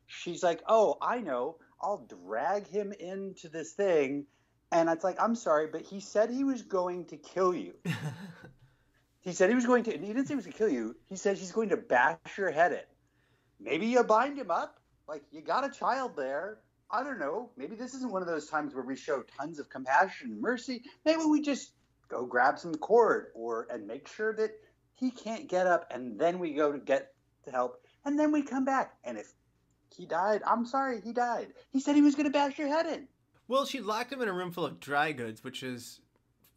she's like, oh, I know, I'll drag him into this thing. And it's like, I'm sorry, but he said he was going to kill you. He said he was going to, and he didn't say he was going to kill you. He said he's going to bash your head in. Maybe you bind him up. Like, you got a child there. I don't know. Maybe this isn't one of those times where we show tons of compassion and mercy. Maybe we just go grab some cord and make sure that he can't get up, and then we go to get to help, and then we come back. And if he died, I'm sorry, he died. He said he was going to bash your head in. Well, she locked him in a room full of dry goods, which is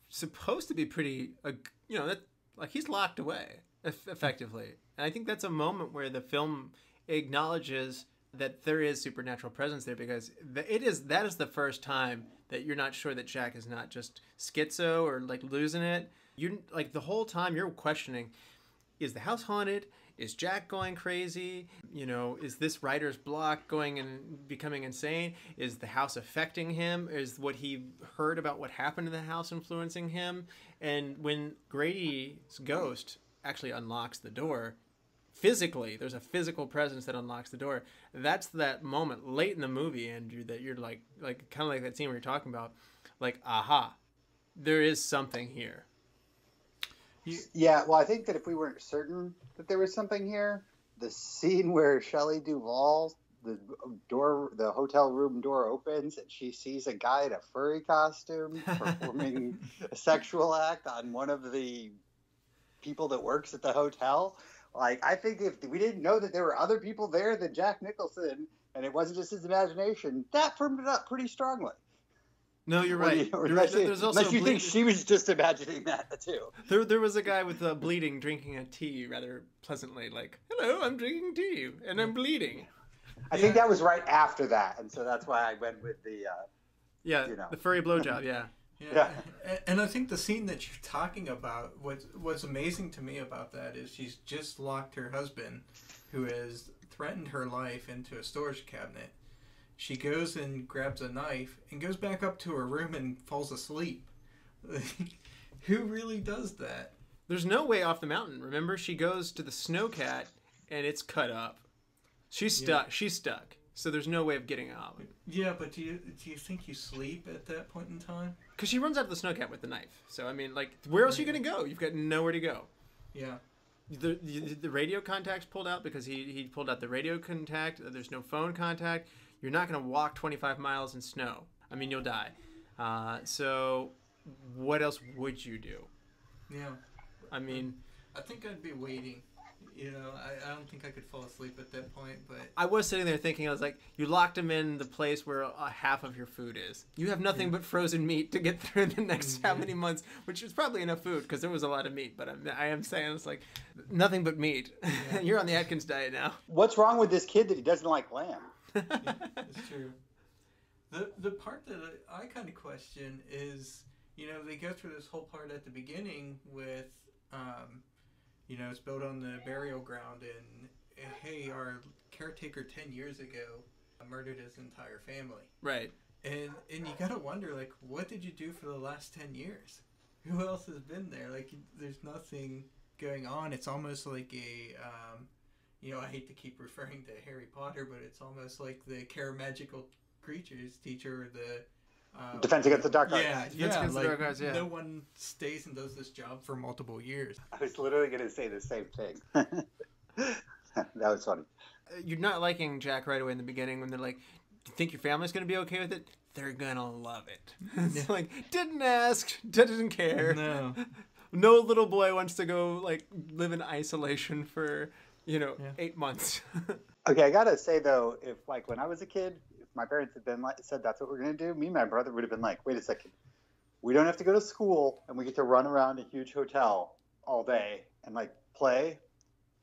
supposed to be pretty, that like he's locked away effectively. And I think that's a moment where the film acknowledges that there is supernatural presence there, because that is the first time that you're not sure that Jack is not just schizo or like losing it. You like the whole time you're questioning, is the house haunted? Is Jack going crazy? Is this writer's block going and becoming insane? Is the house affecting him? Is what he heard about what happened in the house influencing him? And when Grady's ghost actually unlocks the door, physically, there's a physical presence that unlocks the door. That's that moment late in the movie, Andrew, that you're like kind of like that scene where you're talking about, like, aha, there is something here. Yeah, well, I think that if we weren't certain that there was something here, the scene where Shelley Duvall, the hotel room door opens and she sees a guy in a furry costume performing a sexual act on one of the people that works at the hotel. Like, I think if we didn't know that there were other people there than Jack Nicholson, and it wasn't just his imagination, that firmed it up pretty strongly. No, you're right. There's also unless you think she was just imagining that too. There was a guy with bleeding drinking a tea rather pleasantly, like, hello, I'm drinking tea and I'm bleeding. I think that was right after that, and so that's why I went with the the furry blowjob. Yeah. And I think the scene that you're talking about, what's amazing to me about that is she's just locked her husband, who has threatened her life, into a storage cabinet. She goes and grabs a knife and goes back up to her room and falls asleep. Who really does that? There's no way off the mountain. Remember, she goes to the snowcat and it's cut up. She's stuck. Yeah. She's stuck. So there's no way of getting out. Yeah, but do you think you sleep at that point in time? Because she runs out of the snowcat with the knife. So, I mean, like, where else are you going to go? You've got nowhere to go. Yeah. The radio contact's pulled out because he pulled out the radio contact. There's no phone contact. You're not going to walk 25 miles in snow. I mean, you'll die. So what else would you do? Yeah. I mean, I think I'd be waiting. I don't think I could fall asleep at that point, but... I was sitting there thinking, I was like, you locked him in the place where half of your food is. You have nothing but frozen meat to get through the next how many months, which is probably enough food, because there was a lot of meat, but I am saying it's like, nothing but meat. Yeah. You're on the Atkins diet now. What's wrong with this kid that he doesn't like lamb? Yeah, that's true. The part that I kind of question is, they go through this whole part at the beginning with... it's built on the burial ground, and hey, our caretaker 10 years ago murdered his entire family. Right. And you gotta wonder, like, what did you do for the last 10 years? Who else has been there? Like, there's nothing going on. It's almost like a, I hate to keep referring to Harry Potter, but it's almost like the Care Magical Creatures teacher, or the... Defense Against the Dark Arts. Yeah, no one stays and does this job for multiple years. I was literally going to say the same thing. That was funny. You're not liking Jack right away in the beginning when they're like, do you think your family's going to be okay with it? They're going to love it. It's like, didn't ask, didn't care. No little boy wants to go, like, live in isolation for, 8 months. Okay, I got to say, though, if, like, when I was a kid, my parents had been said that's what we're going to do, me and my brother would have been like, wait a second, we don't have to go to school and we get to run around a huge hotel all day and like play.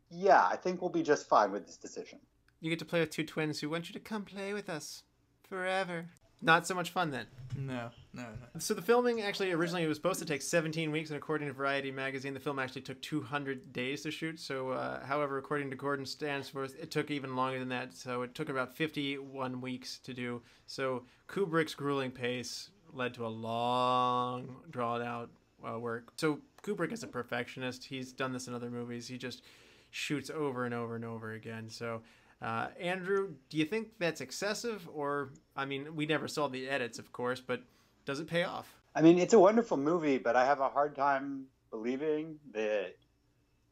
Yeah, I think we'll be just fine with this decision. You get to play with two twins who want you to come play with us forever. Not so much fun then. No. So the filming actually originally was supposed to take 17 weeks, and according to Variety magazine, the film actually took 200 days to shoot. So, however, according to Gordon Stansworth, it took even longer than that. So it took about 51 weeks to do. So Kubrick's grueling pace led to a long, drawn-out work. So Kubrick is a perfectionist. He's done this in other movies. He just shoots over and over and over again. So... Andrew, do you think that's excessive? Or, I mean, we never saw the edits, of course, but does it pay off? I mean, it's a wonderful movie, but I have a hard time believing that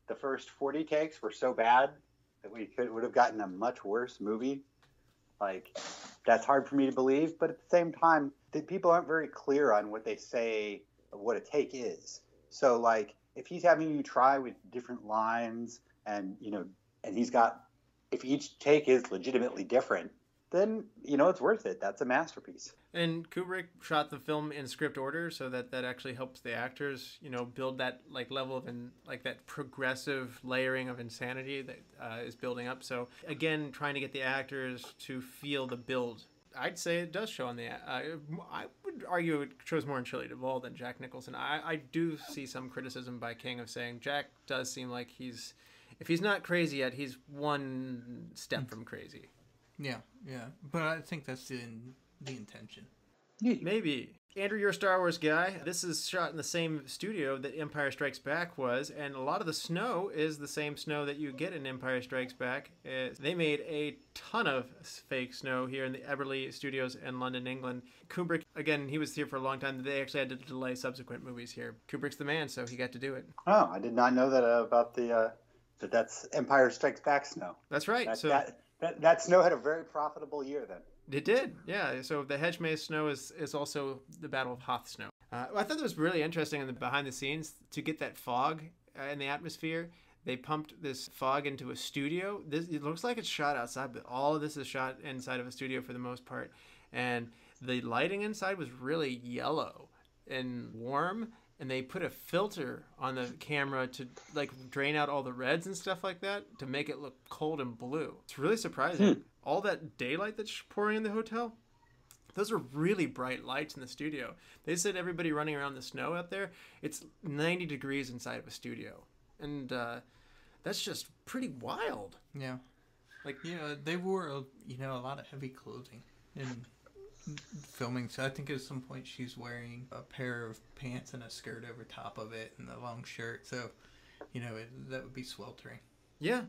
the first 40 takes were so bad that we would have gotten a much worse movie. Like, that's hard for me to believe, but at the same time, the people aren't very clear on what they say, of what a take is. So like if he's having you try with different lines and and he's got, if each take is legitimately different, then it's worth it. That's a masterpiece. And Kubrick shot the film in script order, so that actually helps the actors, build that like level of that progressive layering of insanity that is building up. So again, trying to get the actors to feel the build. I'd say it does show on the. I would argue it shows more in Shelley Duvall than Jack Nicholson. I do see some criticism by King of saying Jack does seem like if he's not crazy yet, he's one step from crazy. Yeah, but I think that's the intention. Maybe. Andrew, you're a Star Wars guy. This is shot in the same studio that Empire Strikes Back was, and a lot of the snow is the same snow that you get in Empire Strikes Back. They made a ton of fake snow here in the Everleigh Studios in London, England. Kubrick, again, he was here for a long time. They actually had to delay subsequent movies here. Kubrick's the man, so he got to do it. Oh, I did not know that about that's Empire Strikes Back snow. That's right. That snow had a very profitable year then. It did, yeah. So the Hedge Maze snow is also the Battle of Hoth snow. I thought that was really interesting in the behind the scenes to get that fog in the atmosphere. They pumped this fog into a studio. It looks like it's shot outside, but all of this is shot inside of a studio for the most part. And the lighting inside was really yellow and warm. And they put a filter on the camera to like drain out all the reds and stuff like that to make it look cold and blue. It's really surprising. All that daylight that's pouring in the hotel, those are really bright lights in the studio. They said everybody running around the snow out there, it's 90 degrees inside of a studio. And that's just pretty wild. Yeah. They wore a lot of heavy clothing in filming. So I think at some point she's wearing a pair of pants and a skirt over top of it and a long shirt. So, that would be sweltering. Yeah.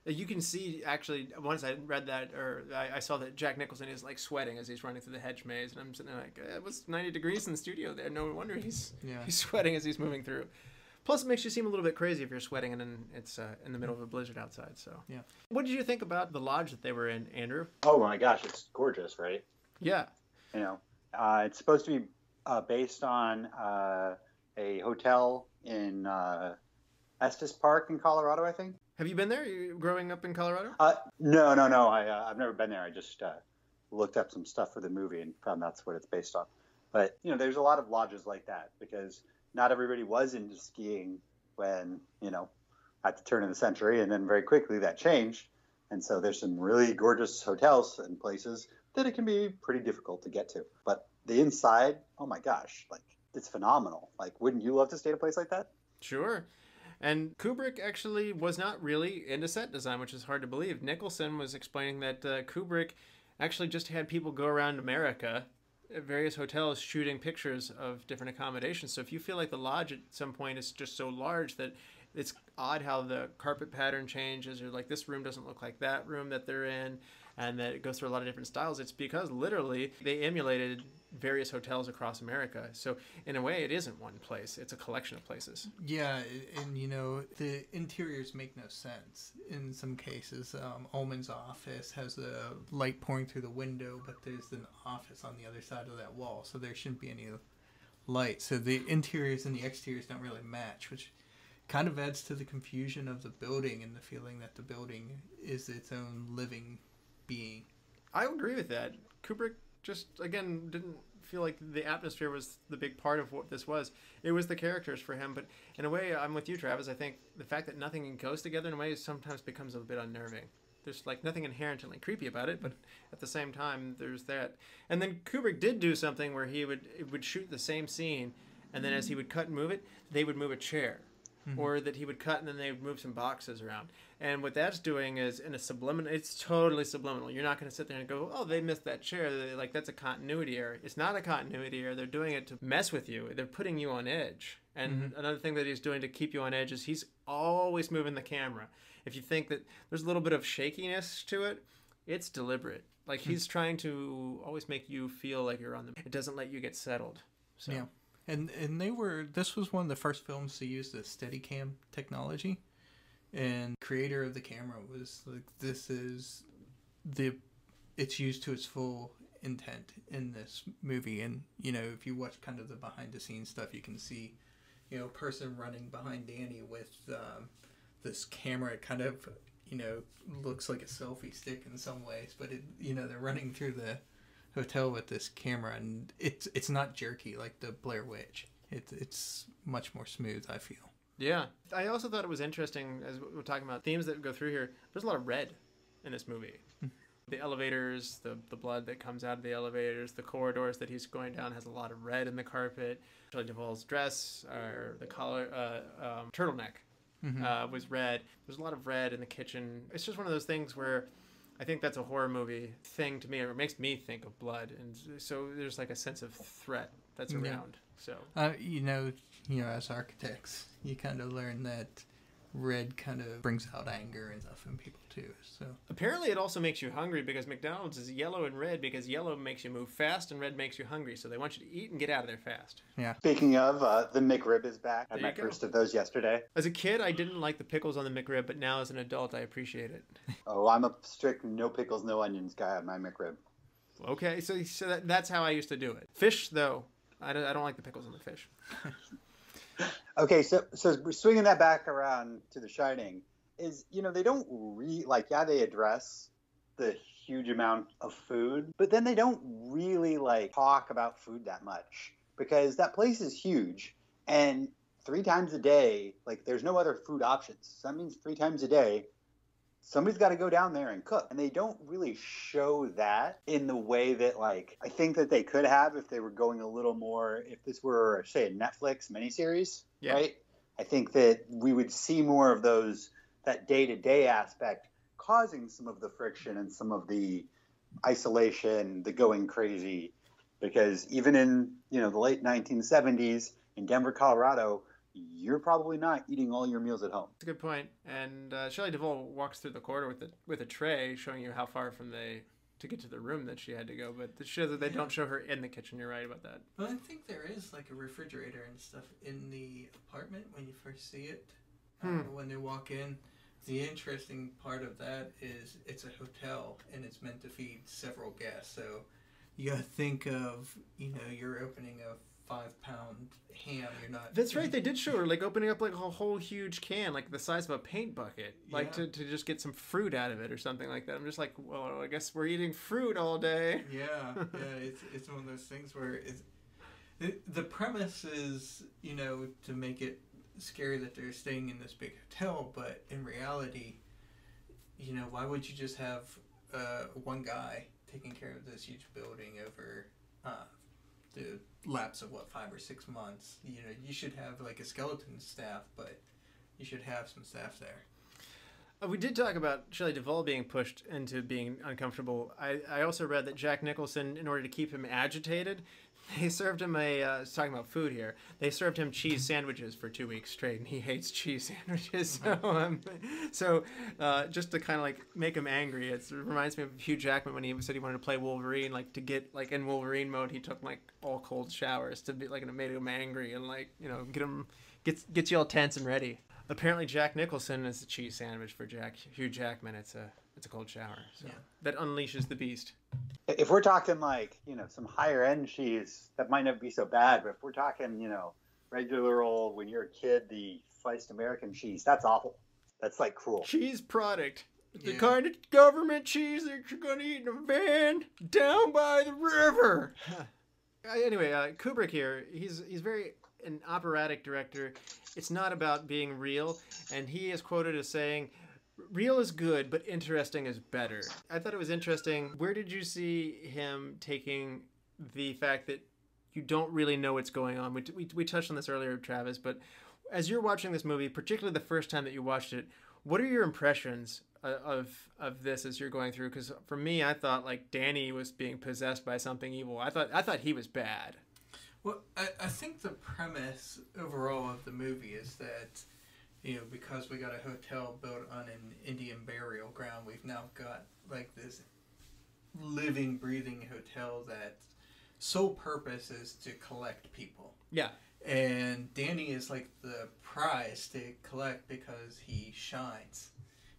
You can see, actually, once I read that, or I saw that Jack Nicholson is like sweating as he's running through the hedge maze, and I'm sitting there like, it was 90 degrees in the studio there. No wonder he's sweating as he's moving through. Plus, it makes you seem a little bit crazy if you're sweating and then it's in the middle of a blizzard outside. So, yeah. What did you think about the lodge that they were in, Andrew? Oh my gosh, it's gorgeous, right? Yeah. It's supposed to be based on a hotel in Estes Park in Colorado, I think. Have you been there? You growing up in Colorado? No. I've never been there. I just looked up some stuff for the movie and found that's what it's based on. But, there's a lot of lodges like that because not everybody was into skiing when, at the turn of the century. And then very quickly that changed. And so there's some really gorgeous hotels and places that it can be pretty difficult to get to. But the inside, oh my gosh, like it's phenomenal. Like, wouldn't you love to stay at a place like that? Sure. And Kubrick actually was not really into set design, which is hard to believe. Nicholson was explaining that Kubrick actually just had people go around America at various hotels shooting pictures of different accommodations. So if you feel like the lodge at some point is just so large that it's odd how the carpet pattern changes, or like this room doesn't look like that room that they're in, and that it goes through a lot of different styles, it's because literally they emulated various hotels across America. So in a way, it isn't one place. It's a collection of places. Yeah, and the interiors make no sense in some cases. Ullman's office has a light pouring through the window, but there's an office on the other side of that wall, so there shouldn't be any light. So the interiors and the exteriors don't really match, which kind of adds to the confusion of the building and the feeling that the building is its own living being. I agree with that. Kubrick just, again, didn't feel like the atmosphere was the big part of what this was. It was the characters for him. But in a way, I'm with you, Travis. I think the fact that nothing goes together in a way sometimes becomes a bit unnerving. There's like nothing inherently creepy about it, but at the same time, there's that. And then Kubrick did do something where he would shoot the same scene, and then as he would cut and move it, they would move a chair. Mm-hmm. Or that he would cut and then they would move some boxes around. And what that's doing is in a subliminal, it's totally subliminal. You're not going to sit there and go, oh, they missed that chair. Like, that's a continuity error. It's not a continuity error. They're doing it to mess with you. They're putting you on edge. And another thing that he's doing to keep you on edge is he's always moving the camera. If you think that there's a little bit of shakiness to it, it's deliberate. Like, he's trying to always make you feel like you're on the... It doesn't let you get settled. So. Yeah. And this was one of the first films to use the Steadicam technology, and creator of the camera was like, it's used to its full intent in this movie. And, you know, if you watch kind of the behind-the-scenes stuff, you can see, you know, a person running behind Danny with this camera. It kind of, you know, looks like a selfie stick in some ways, but, it, you know, they're running through the hotel with this camera, and it's not jerky like the Blair Witch. It's much more smooth, I feel. Yeah. I also thought it was interesting, as we're talking about themes that go through here, there's a lot of red in this movie. The elevators, the blood that comes out of the elevators, the corridors that he's going down has a lot of red in the carpet. Shelley Duvall's dress, or the collar, turtleneck was red. There's a lot of red in the kitchen. It's just one of those things where I think that's a horror movie thing to me. It makes me think of blood. And so there's like a sense of threat that's around. So you know, as architects, you kind of learn that red kind of brings out anger and stuff in people too. So apparently it also makes you hungry, because McDonald's is yellow and red because yellow makes you move fast and red makes you hungry. So they want you to eat and get out of there fast. Yeah. Speaking of, the McRib is back. I had my go. first of those yesterday. As a kid, I didn't like the pickles on the McRib, but now as an adult, I appreciate it. Oh, I'm a strict no pickles, no onions guy on my McRib. Okay, so that's how I used to do it. Fish, though, I don't like the pickles on the fish. Okay, so swinging that back around to The Shining is, you know, they don't they address the huge amount of food, but then they don't really like talk about food that much, because that place is huge, and 3 times a day, like, there's no other food options. So that means 3 times a day, somebody's got to go down there and cook. And they don't really show that in the way that, like, I think that they could have if they were going a little more, if this were, say, a Netflix miniseries, right? I think that we would see more of those, that day-to-day aspect causing some of the friction and some of the isolation, the going crazy. Because even in, you know, the late 1970s in Denver, Colorado, you're probably not eating all your meals at home. That's a good point. And Shelley Duvall walks through the corridor with a tray, showing you how far to get to the room that she had to go. But it shows that they don't show her in the kitchen. You're right about that. But I think there is like a refrigerator and stuff in the apartment when you first see it. When they walk in. The interesting part of that is it's a hotel and it's meant to feed several guests. So you gotta think of, you know, you're opening a 5-pound ham. You're not. That's right. They did show her like opening up like a whole huge can, like the size of a paint bucket, like to just get some fruit out of it or something like that. I'm just like, well, I guess we're eating fruit all day. Yeah. It's one of those things where the premise is, you know, to make it scary that they're staying in this big hotel, but in reality, you know, why would you just have one guy taking care of this huge building over the lapse of 5 or 6 months? You know, you should have like a skeleton staff, but you should have some staff there. We did talk about Shelley Duvall being pushed into being uncomfortable. I also read that Jack Nicholson, in order to keep him agitated, they served him talking about food here, they served him cheese sandwiches for 2 weeks straight, and he hates cheese sandwiches. So just to kind of like make him angry, it reminds me of Hugh Jackman when he said he wanted to play Wolverine, like to get like in Wolverine mode, he took like all cold showers to be like, and it made him angry and like, you know, gets you all tense and ready. Apparently Jack Nicholson is a cheese sandwich for Hugh Jackman. It's a cold shower. So that unleashes the beast. If we're talking like, you know, some higher end cheese, that might not be so bad. But if we're talking, you know, regular old, when you're a kid, the sliced American cheese, that's awful. That's like cruel. Cheese product. The kind of government cheese that you're going to eat in a van down by the river. Anyway, Kubrick here, he's very an operatic director. It's not about being real. And he is quoted as saying, real is good, but interesting is better. I thought it was interesting. Where did you see him taking the fact that you don't really know what's going on? We touched on this earlier, Travis, but as you're watching this movie, particularly the first time that you watched it, what are your impressions of this as you're going through? Because for me, I thought like Danny was being possessed by something evil. I thought he was bad. Well, I think the premise overall of the movie is that, you know, because we got a hotel built on an Indian burial ground, we've now got like this living, breathing hotel that sole purpose is to collect people. Yeah. And Danny is like the prize to collect because he shines.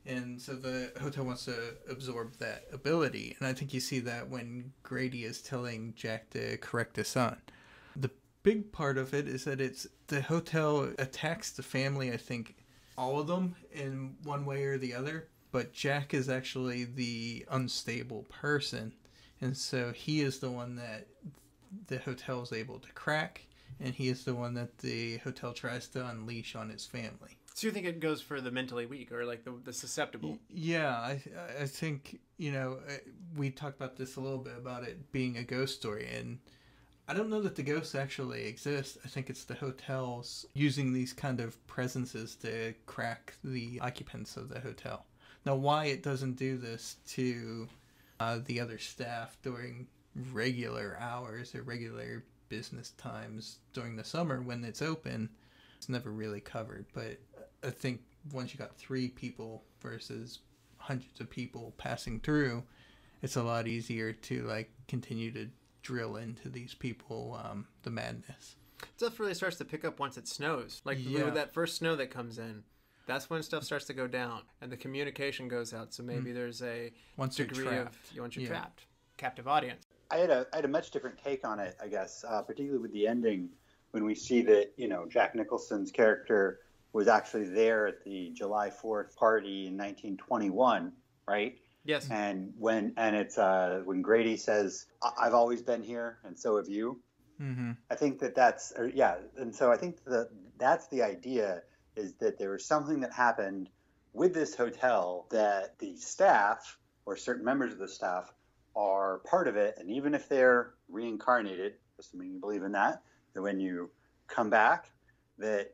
And so the hotel wants to absorb that ability. And I think you see that when Grady is telling Jack to correct his son. The big part of it is that it's the hotel attacks the family, I think, all of them in one way or the other. But Jack is actually the unstable person. And so he is the one that the hotel is able to crack. And he is the one that the hotel tries to unleash on his family. So you think it goes for the mentally weak or like the susceptible? Yeah, I think, you know, we talked about this a little bit about it being a ghost story. And I don't know that the ghosts actually exist. I think it's the hotels using these kind of presences to crack the occupants of the hotel. Now, why it doesn't do this to the other staff during regular hours or regular business times during the summer when it's open, it's never really covered. But I think once you got 3 people versus hundreds of people passing through, it's a lot easier to like continue to drill into these people the madness. Stuff really starts to pick up once it snows. Like with that first snow that comes in, that's when stuff starts to go down and the communication goes out. So maybe there's a degree of once you're trapped, captive audience. I had a much different take on it, I guess, particularly with the ending when we see that, you know, Jack Nicholson's character was actually there at the July 4th party in 1921, right? Yes. And it's when Grady says, "I've always been here, and so have you." Mm-hmm. I think and so I think that's the idea, is that there was something that happened with this hotel that the staff or certain members of the staff are part of it, and even if they're reincarnated, assuming you believe in that when you come back, that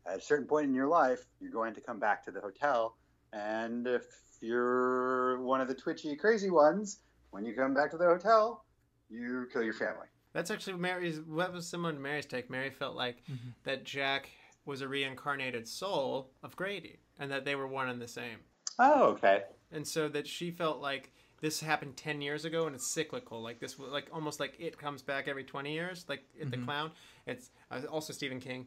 at a certain point in your life, you're going to come back to the hotel, and if you're one of the twitchy, crazy ones, when you come back to the hotel, you kill your family. That's actually what was similar to Mary's take. Mary felt like that Jack was a reincarnated soul of Grady, and that they were one and the same. Oh, okay. And so that she felt like this happened 10 years ago, and it's cyclical. Like this, like almost like it comes back every 20 years, like the clown. It's also Stephen King,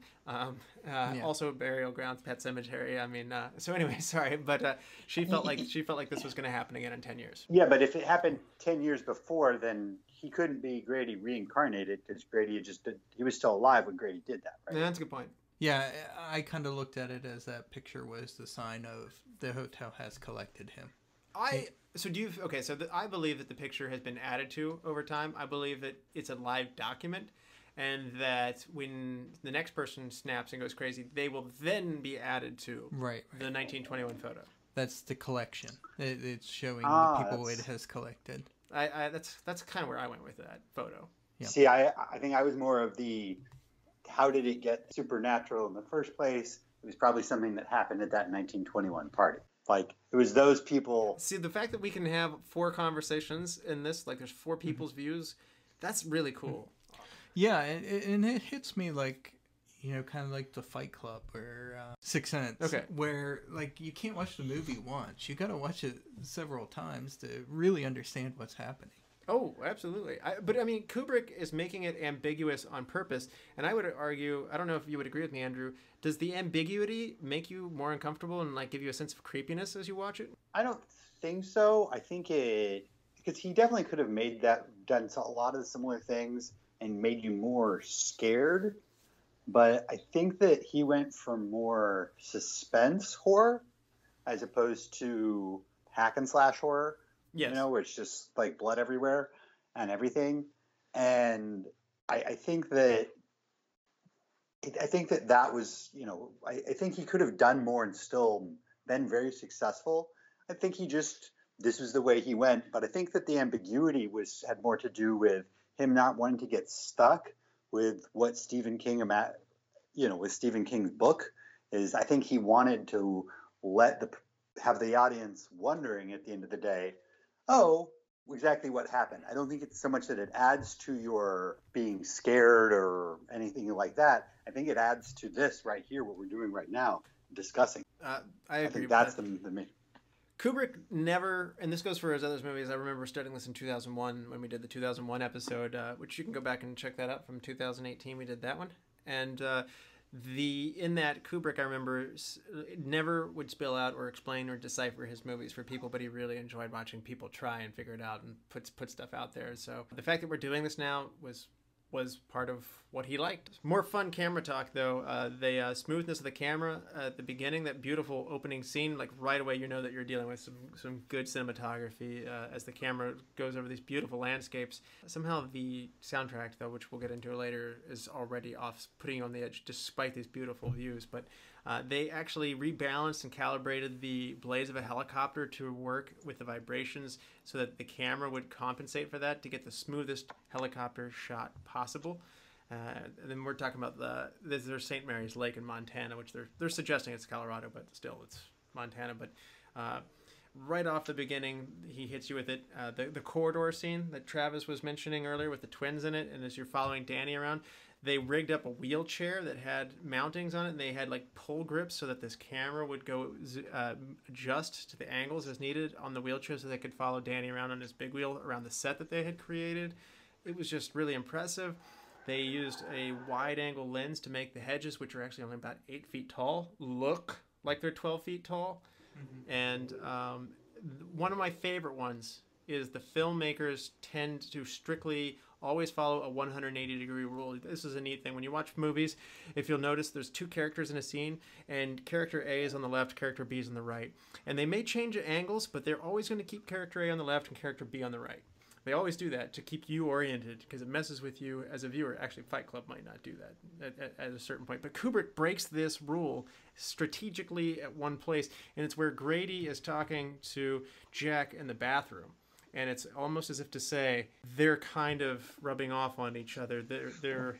also Burial Grounds, Pet Cemetery. I mean, so anyway, sorry, but she felt like this was going to happen again in 10 years. Yeah, but if it happened 10 years before, then he couldn't be Grady reincarnated, because Grady he was still alive when Grady did that, right? Yeah, that's a good point. Yeah, I kind of looked at it as that picture was the sign of the hotel has collected him. I believe that the picture has been added to over time. I believe that it's a live document, and that when the next person snaps and goes crazy, they will then be added to the 1921 photo. That's the collection. It's showing the people it has collected. That's kind of where I went with that photo. Yeah. See, I think I was more of the, how did it get supernatural in the first place? It was probably something that happened at that 1921 party. Like, it was those people. See, the fact that we can have 4 conversations in this, like there's 4 people's views, that's really cool. Yeah, and it hits me like, you know, kind of like the Fight Club or Sixth Sense. Okay. Where, like, you can't watch the movie once. You got to watch it several times to really understand what's happening. Oh, absolutely. But I mean, Kubrick is making it ambiguous on purpose. And I would argue, I don't know if you would agree with me, Andrew, does the ambiguity make you more uncomfortable and like give you a sense of creepiness as you watch it? I don't think so. I think because he definitely could have done a lot of the similar things and made you more scared. But I think that he went for more suspense horror as opposed to hack and slash horror. Yes. You know, where it's just like blood everywhere and everything. And I think that was, you know, I think he could have done more and still been very successful. I think this was the way he went. But I think that the ambiguity had more to do with him not wanting to get stuck with what Stephen King, with Stephen King's book is. I think he wanted to have the audience wondering at the end of the day, oh, exactly what happened. I don't think it's so much that it adds to your being scared or anything like that. I think it adds to this right here, what we're doing right now, discussing. I agree. I think that's the main. Kubrick never, and this goes for his other movies. I remember studying this in 2001 when we did the 2001 episode, which you can go back and check that out from 2018. We did that one, and In that Kubrick, I remember, never would spill out or explain or decipher his movies for people, but he really enjoyed watching people try and figure it out and put stuff out there. So the fact that we're doing this now was part of what he liked. More fun camera talk, though. The smoothness of the camera at the beginning, that beautiful opening scene, like right away you know that you're dealing with some good cinematography as the camera goes over these beautiful landscapes. Somehow the soundtrack, though, which we'll get into later, is already off, putting you on the edge despite these beautiful views. But they actually rebalanced and calibrated the blades of a helicopter to work with the vibrations so that the camera would compensate for that to get the smoothest helicopter shot possible. And then we're talking about there's St. Mary's Lake in Montana, which they're suggesting it's Colorado, but still it's Montana. But right off the beginning, he hits you with it. The corridor scene that Travis was mentioning earlier with the twins in it, and as you're following Danny around, they rigged up a wheelchair that had mountings on it, and they had like pull grips so that this camera would go adjust to the angles as needed on the wheelchair so they could follow Danny around on his big wheel around the set that they had created. It was just really impressive. They used a wide-angle lens to make the hedges, which are actually only about 8 feet tall, look like they're 12 feet tall. Mm-hmm. And one of my favorite ones is the filmmakers tend to strictly always follow a 180-degree rule. This is a neat thing. When you watch movies, if you'll notice, there's two characters in a scene, and character A is on the left, character B is on the right. And they may change the angles, but they're always going to keep character A on the left and character B on the right. They always do that to keep you oriented because it messes with you as a viewer. Actually, Fight Club might not do that at a certain point. But Kubrick breaks this rule strategically at one place, and it's where Grady is talking to Jack in the bathroom. And it's almost as if to say they're kind of rubbing off on each other. They're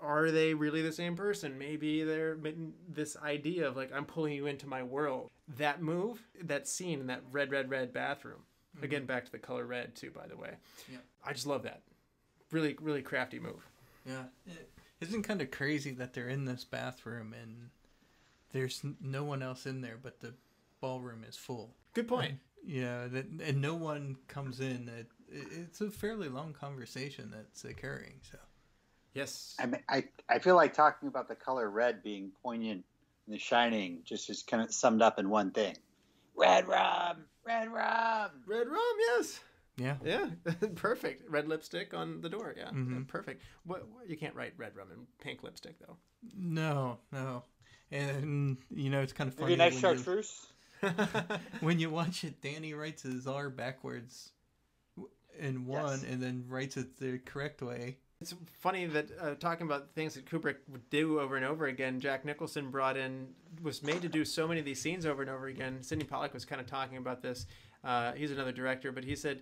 are they really the same person? Maybe they're this idea of like, I'm pulling you into my world. That move, that scene in that red bathroom. Mm-hmm. Again, back to the color red too, by the way. Yeah. I just love that. Really, really crafty move. Yeah. Isn't kind of crazy that they're in this bathroom and there's no one else in there, but the ballroom is full. Good point. Yeah, and no one comes in. It's a fairly long conversation that's occurring. So, yes, I feel like talking about the color red being poignant in The Shining just is kind of summed up in one thing: red rum, red rum, red rum. Yes. Yeah. Yeah. Perfect. Red lipstick on the door. Yeah. Mm-hmm. Perfect. What you can't write red rum and pink lipstick though. No. And it's kind of funny. Maybe a nice chartreuse. When you watch it, Danny writes his R backwards in one, and then writes it the correct way. It's funny that talking about things that Kubrick would do over and over again, Jack Nicholson was made to do so many of these scenes over and over again. Sidney Pollack was kind of talking about this. He's another director, but he said,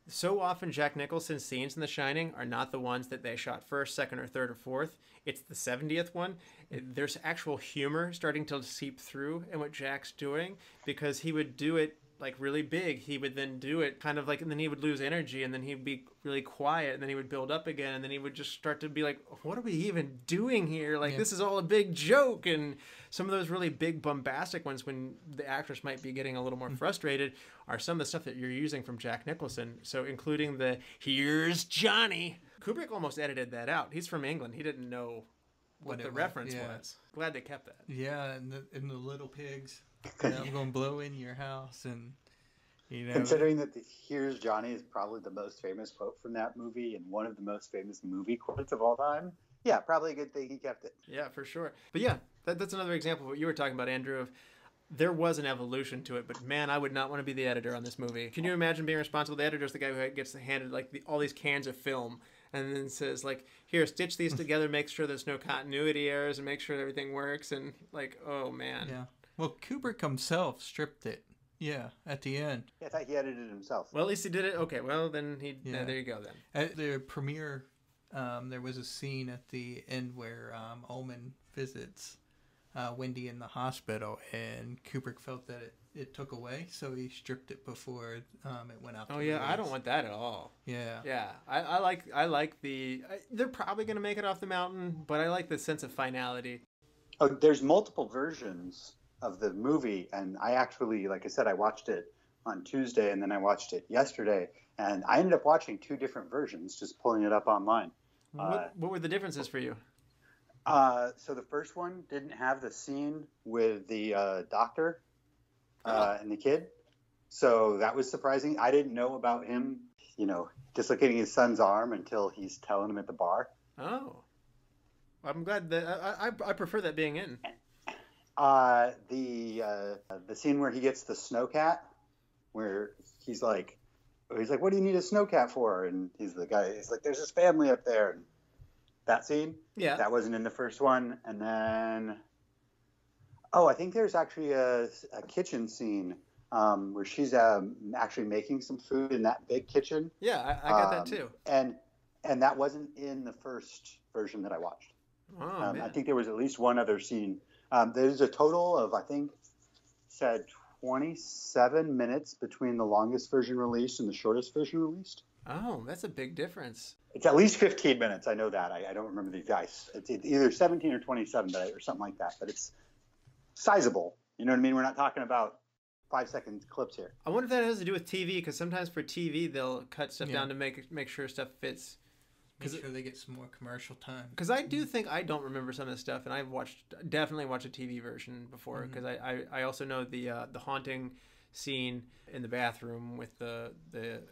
so often Jack Nicholson's scenes in The Shining are not the ones that they shot first, second, or third, or fourth. It's the 70th one. There's actual humor starting to seep through in what Jack's doing because he would do it like really big. He would then do it kind of like, and then he would lose energy, and then he'd be really quiet, and then he would build up again, and then he would just start to be like, what are we even doing here? Like, This is all a big joke. And some of those really big bombastic ones when the actors might be getting a little more frustrated are some of the stuff that you're using from Jack Nicholson. So including the "Here's Johnny." Kubrick almost edited that out. He's from England. He didn't know what the reference was. Glad they kept that. Yeah, and the little pigs. I'm going to blow in your house, and considering that the "Here's Johnny" is probably the most famous quote from that movie and one of the most famous movie quotes of all time. Yeah, probably a good thing he kept it. Yeah, for sure. But yeah, that's another example of what you were talking about, Andrew. Of there was an evolution to it, but man, I would not want to be the editor on this movie. Can you imagine being responsible? The editor's the guy who gets handed like all these cans of film. And then says, like, here, stitch these together, make sure there's no continuity errors, and make sure everything works. And, like, oh, man. Yeah. Well, Kubrick himself stripped it. Yeah, at the end. Yeah, I thought he edited it himself. Well, at least he did it. Okay, well, then there you go, then. At the premiere, there was a scene at the end where Ullman visits Wendy in the hospital, and Kubrick felt that it took away, so he stripped it before it went out. Oh yeah, release. I don't want that at all. Yeah. I like they're probably gonna make it off the mountain, but I like the sense of finality. Oh, there's multiple versions of the movie, and I actually, like I said, I watched it on Tuesday, and then I watched it yesterday, and I ended up watching two different versions, just pulling it up online. What were the differences for you? So the first one didn't have the scene with the doctor and the kid. So that was surprising. I didn't know about him, dislocating his son's arm until he's telling him at the bar. Oh. I'm glad that I prefer that being in. The scene where he gets the snowcat, where he's like, what do you need a snowcat for? And he's like, there's his family up there. And that scene, Yeah, that wasn't in the first one. And then, I think there's actually a kitchen scene where she's actually making some food in that big kitchen. Yeah, I got that too. And that wasn't in the first version that I watched. Oh, man. I think there was at least one other scene. There's a total of, I think, said 27 minutes between the longest version released and the shortest version released. Oh, that's a big difference. It's at least 15 minutes. I know that. I don't remember the exact. It's either 17 or 27, or something like that. But it's sizable. You know what I mean? We're not talking about 5-second clips here. I wonder if that has to do with TV, because sometimes for TV they'll cut stuff down to make sure stuff fits. Make sure they get some more commercial time. Because I do think I don't remember some of this stuff, and I've definitely watched a TV version before. Because I also know the haunting scene in the bathroom with the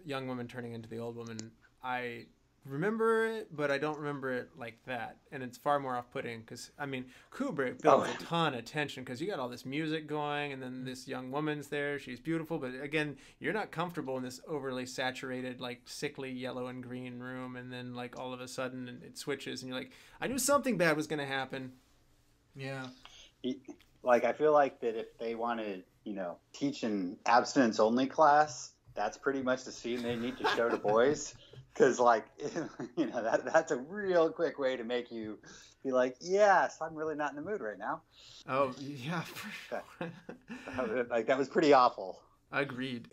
young woman turning into the old woman. I remember it, but I don't remember it like that, and it's far more off-putting. Because Kubrick builds a ton of tension, because you got all this music going, and then this young woman's there. She's beautiful, but again, you're not comfortable in this overly saturated, like sickly yellow and green room, and then like all of a sudden it switches, and you're like, I knew something bad was going to happen. Yeah. Like, I feel like that if they want to, teach an abstinence-only class, that's pretty much the scene they need to show to boys. Because, that's a real quick way to make you be like, yes, I'm really not in the mood right now. Oh, yeah. Like, that was pretty awful. Agreed.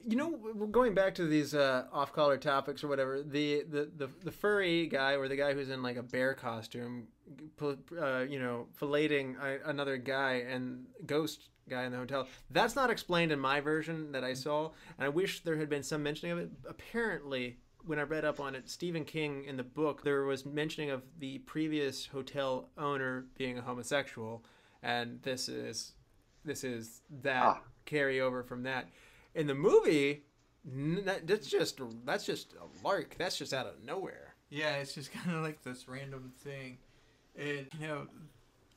Going back to these off-color topics or whatever, the furry guy, or the guy who's in like a bear costume, filleting another guy and ghost guy in the hotel, that's not explained in my version that I saw, and I wish there had been some mentioning of it. Apparently, when I read up on it, Stephen King in the book, there was mentioning of the previous hotel owner being a homosexual, and this is that carryover from that. In the movie, that's just a lark. That's just out of nowhere. Yeah, it's just kind of like this random thing. And,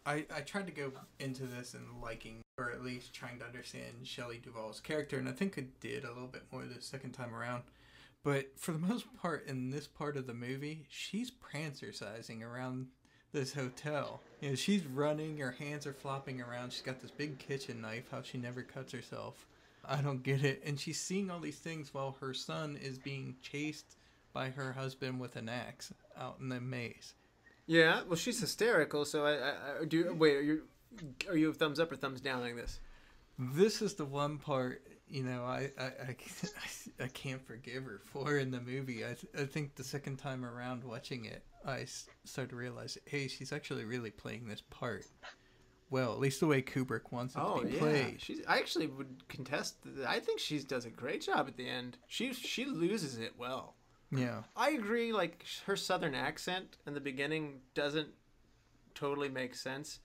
I tried to go into this and liking, or at least trying to understand Shelley Duvall's character, and I think I did a little bit more the second time around. But for the most part, in this part of the movie, she's prancercising around this hotel. She's running, her hands are flopping around, she's got this big kitchen knife, how she never cuts herself. I don't get it. And she's seeing all these things while her son is being chased by her husband with an axe out in the maze. Yeah, well, she's hysterical, so are you thumbs up or thumbs down like this? This is the one part, I can't forgive her for in the movie. I think the second time around watching it, I started to realize, hey, she's actually really playing this part well, at least the way Kubrick wants it to be played. I actually would contest that. I think she does a great job at the end. She loses it well. Yeah. I agree, like, her southern accent in the beginning doesn't totally make sense,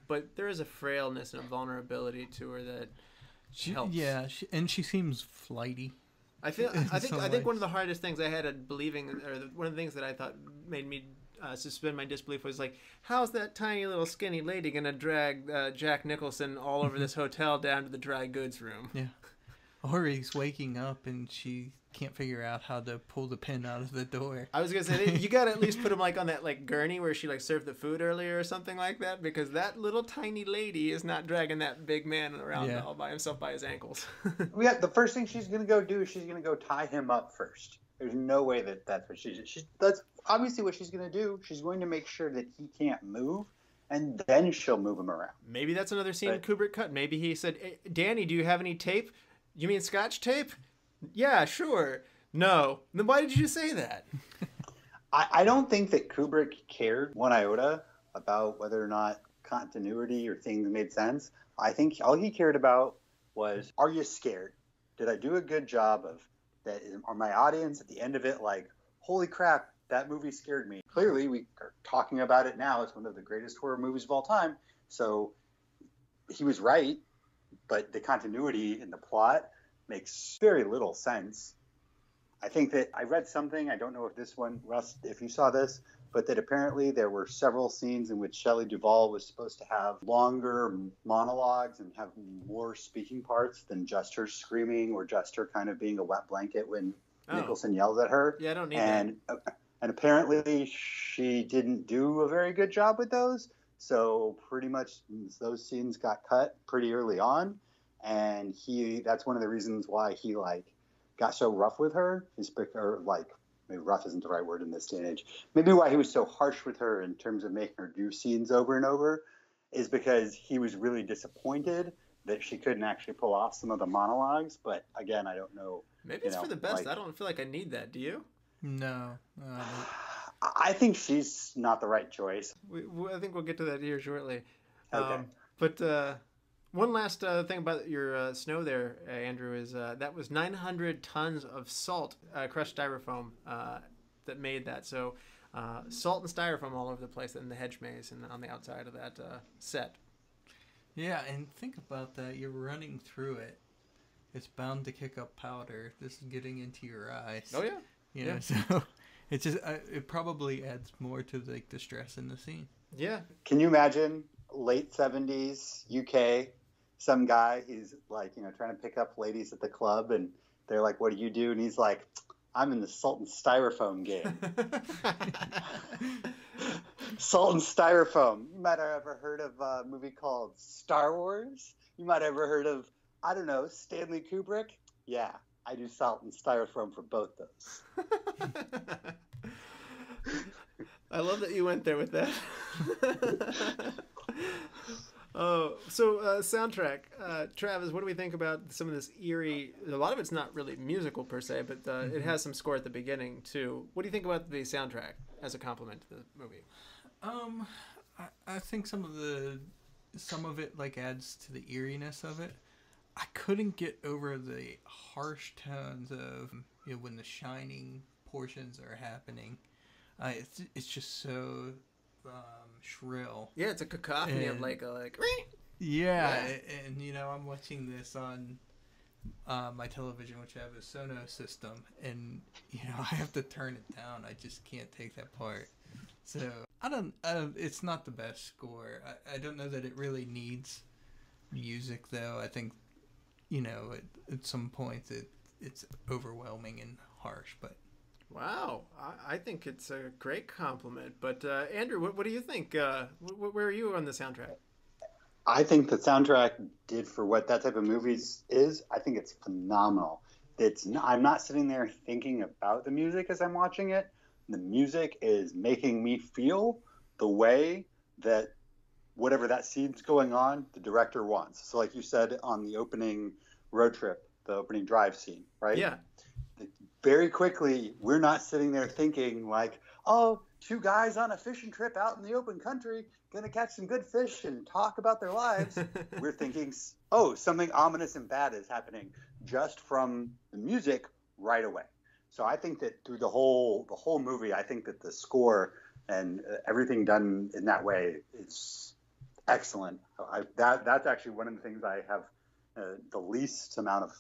but there is a frailness and a vulnerability to her that helps. Yeah, and she seems flighty. I think one of the hardest things I had at believing, or one of the things that I thought made me suspend my disbelief was like, how's that tiny little skinny lady gonna drag Jack Nicholson all over this hotel down to the dry goods room? Yeah. Or he's waking up and she can't figure out how to pull the pin out of the door. I was gonna say, you gotta at least put him like on that like gurney where she like served the food earlier or something like that, because that little tiny lady is not dragging that big man around all by himself by his ankles. Yeah, the first thing she's gonna go do is she's gonna go tie him up first. There's no way that's what that's obviously what she's gonna do. She's going to make sure that he can't move, and then she'll move him around. Maybe that's another scene Kubrick cut. Maybe he said, hey, Danny, do you have any tape? You mean Scotch tape? Yeah, sure. No. Then why did you say that? I don't think that Kubrick cared one iota about whether or not continuity or things made sense. I think all he cared about was, are you scared? Did I do a good job of that? Are my audience at the end of it like, holy crap, that movie scared me. Clearly, we are talking about it now. It's one of the greatest horror movies of all time. So he was right, but the continuity in the plot makes very little sense. I think that I read something, I don't know if this one, Russ, if you saw this, but that apparently there were several scenes in which Shelley Duvall was supposed to have longer monologues and have more speaking parts than just her screaming or just her kind of being a wet blanket when Nicholson yells at her. Yeah, I don't need that. And apparently she didn't do a very good job with those. So pretty much those scenes got cut pretty early on. And that's one of the reasons why he got so rough with her, maybe rough isn't the right word in this day and age. Maybe why he was so harsh with her in terms of making her do scenes over and over is because he was really disappointed that she couldn't actually pull off some of the monologues. But again, I don't know. Maybe it's for the best. I don't feel like I need that. Do you? No. I think she's not the right choice. I think we'll get to that here shortly. Okay. But one last thing about your snow there, Andrew, is that was 900 tons of salt, crushed styrofoam, that made that. So salt and styrofoam all over the place in the hedge maze and on the outside of that set. Yeah, and think about that. You're running through it. It's bound to kick up powder. This is getting into your eyes. Oh, yeah. You know, so it's just it probably adds more to the stress in the scene. Yeah. Can you imagine late 70s UK, some guy, he's trying to pick up ladies at the club and they're like, what do you do? And he's like, I'm in the salt and styrofoam game. Salt and styrofoam. You might have ever heard of a movie called Star Wars. You might have ever heard of, I don't know, Stanley Kubrick. Yeah, I do salt and styrofoam for both those. I love that you went there with that. Oh, so soundtrack. Travis, what do we think about some of this eerie? A lot of it's not really musical per se, but it has some score at the beginning too. What do you think about the soundtrack as a complement to the movie? I think some of it adds to the eeriness of it. I couldn't get over the harsh tones of when the shining portions are happening. It's just so shrill. Yeah, it's a cacophony of yeah, and I'm watching this on my television, which I have a Sonos system, and I have to turn it down. I just can't take that part. So I don't. It's not the best score. I don't know that it really needs music, though. I think at some points it's overwhelming and harsh, but. Wow, I think it's a great compliment. But Andrew, what do you think? Where are you on the soundtrack? I think the soundtrack did for what that type of movies is. I think it's phenomenal. I'm not sitting there thinking about the music as I'm watching it. The music is making me feel the way that whatever that scene's going on, the director wants. So like you said on the opening road trip, the opening drive scene, right? Yeah. Very quickly, we're not sitting there thinking two guys on a fishing trip out in the open country going to catch some good fish and talk about their lives. We're thinking, something ominous and bad is happening just from the music right away. So I think that through the whole movie, I think that the score and everything done in that way is excellent. That's actually one of the things I have the least amount of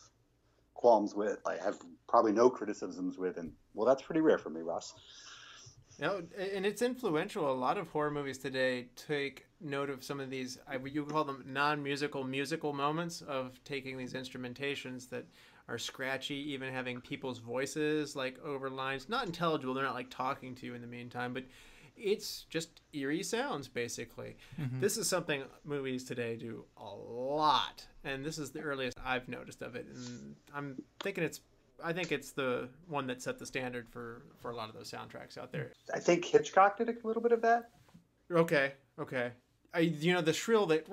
qualms with. I have probably no criticisms with, and that's pretty rare for me, Ross. And it's influential. A lot of horror movies today take note of some of these, you call them non-musical musical moments, of taking these instrumentations that are scratchy, even having people's voices over lines, not intelligible. They're not talking to you in the meantime, but it's just eerie sounds, basically. Mm-hmm. This is something movies today do a lot, and this is the earliest I've noticed of it. And I think it's the one that set the standard for a lot of those soundtracks out there. I think Hitchcock did a little bit of that. Okay. The shrill that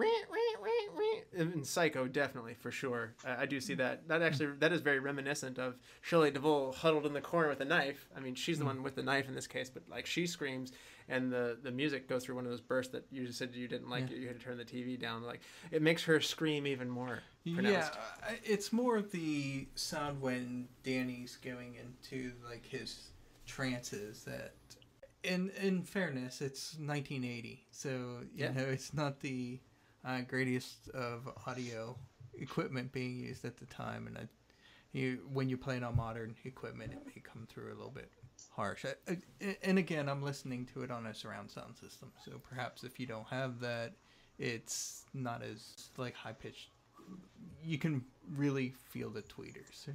in Psycho, definitely, for sure. I do see that. That is very reminiscent of Shelley Duvall huddled in the corner with a knife. I mean, she's the one with the knife in this case, but she screams, and the music goes through one of those bursts that you said you didn't like. You had to turn the TV down. It makes her scream even more pronounced. Yeah, it's more of the sound when Danny's going into his trances that, in fairness, it's 1980, so you know it's not the greatest of audio equipment being used at the time, and when you play it on modern equipment, it may come through a little bit harsh. And again, I'm listening to it on a surround sound system, so perhaps if you don't have that, it's not as like high pitched. You can really feel the tweeters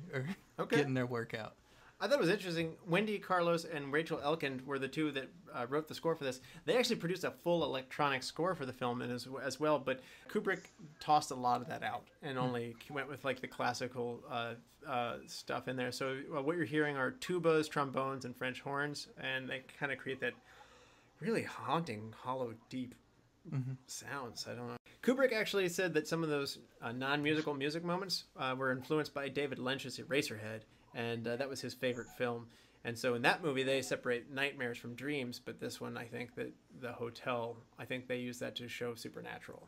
are getting their work out. I thought it was interesting. Wendy Carlos and Rachel Elkind were the two that wrote the score for this. They actually produced a full electronic score for the film as well, but Kubrick tossed a lot of that out and only went with like the classical stuff in there. So what you're hearing are tubas, trombones, and French horns, and they kind of create that really haunting, hollow, deep sounds. I don't know. Kubrick actually said that some of those non-musical music moments were influenced by David Lynch's Eraserhead, and that was his favorite film. And so in that movie, they separate nightmares from dreams, but this one, I think that the hotel, I think they use that to show supernatural.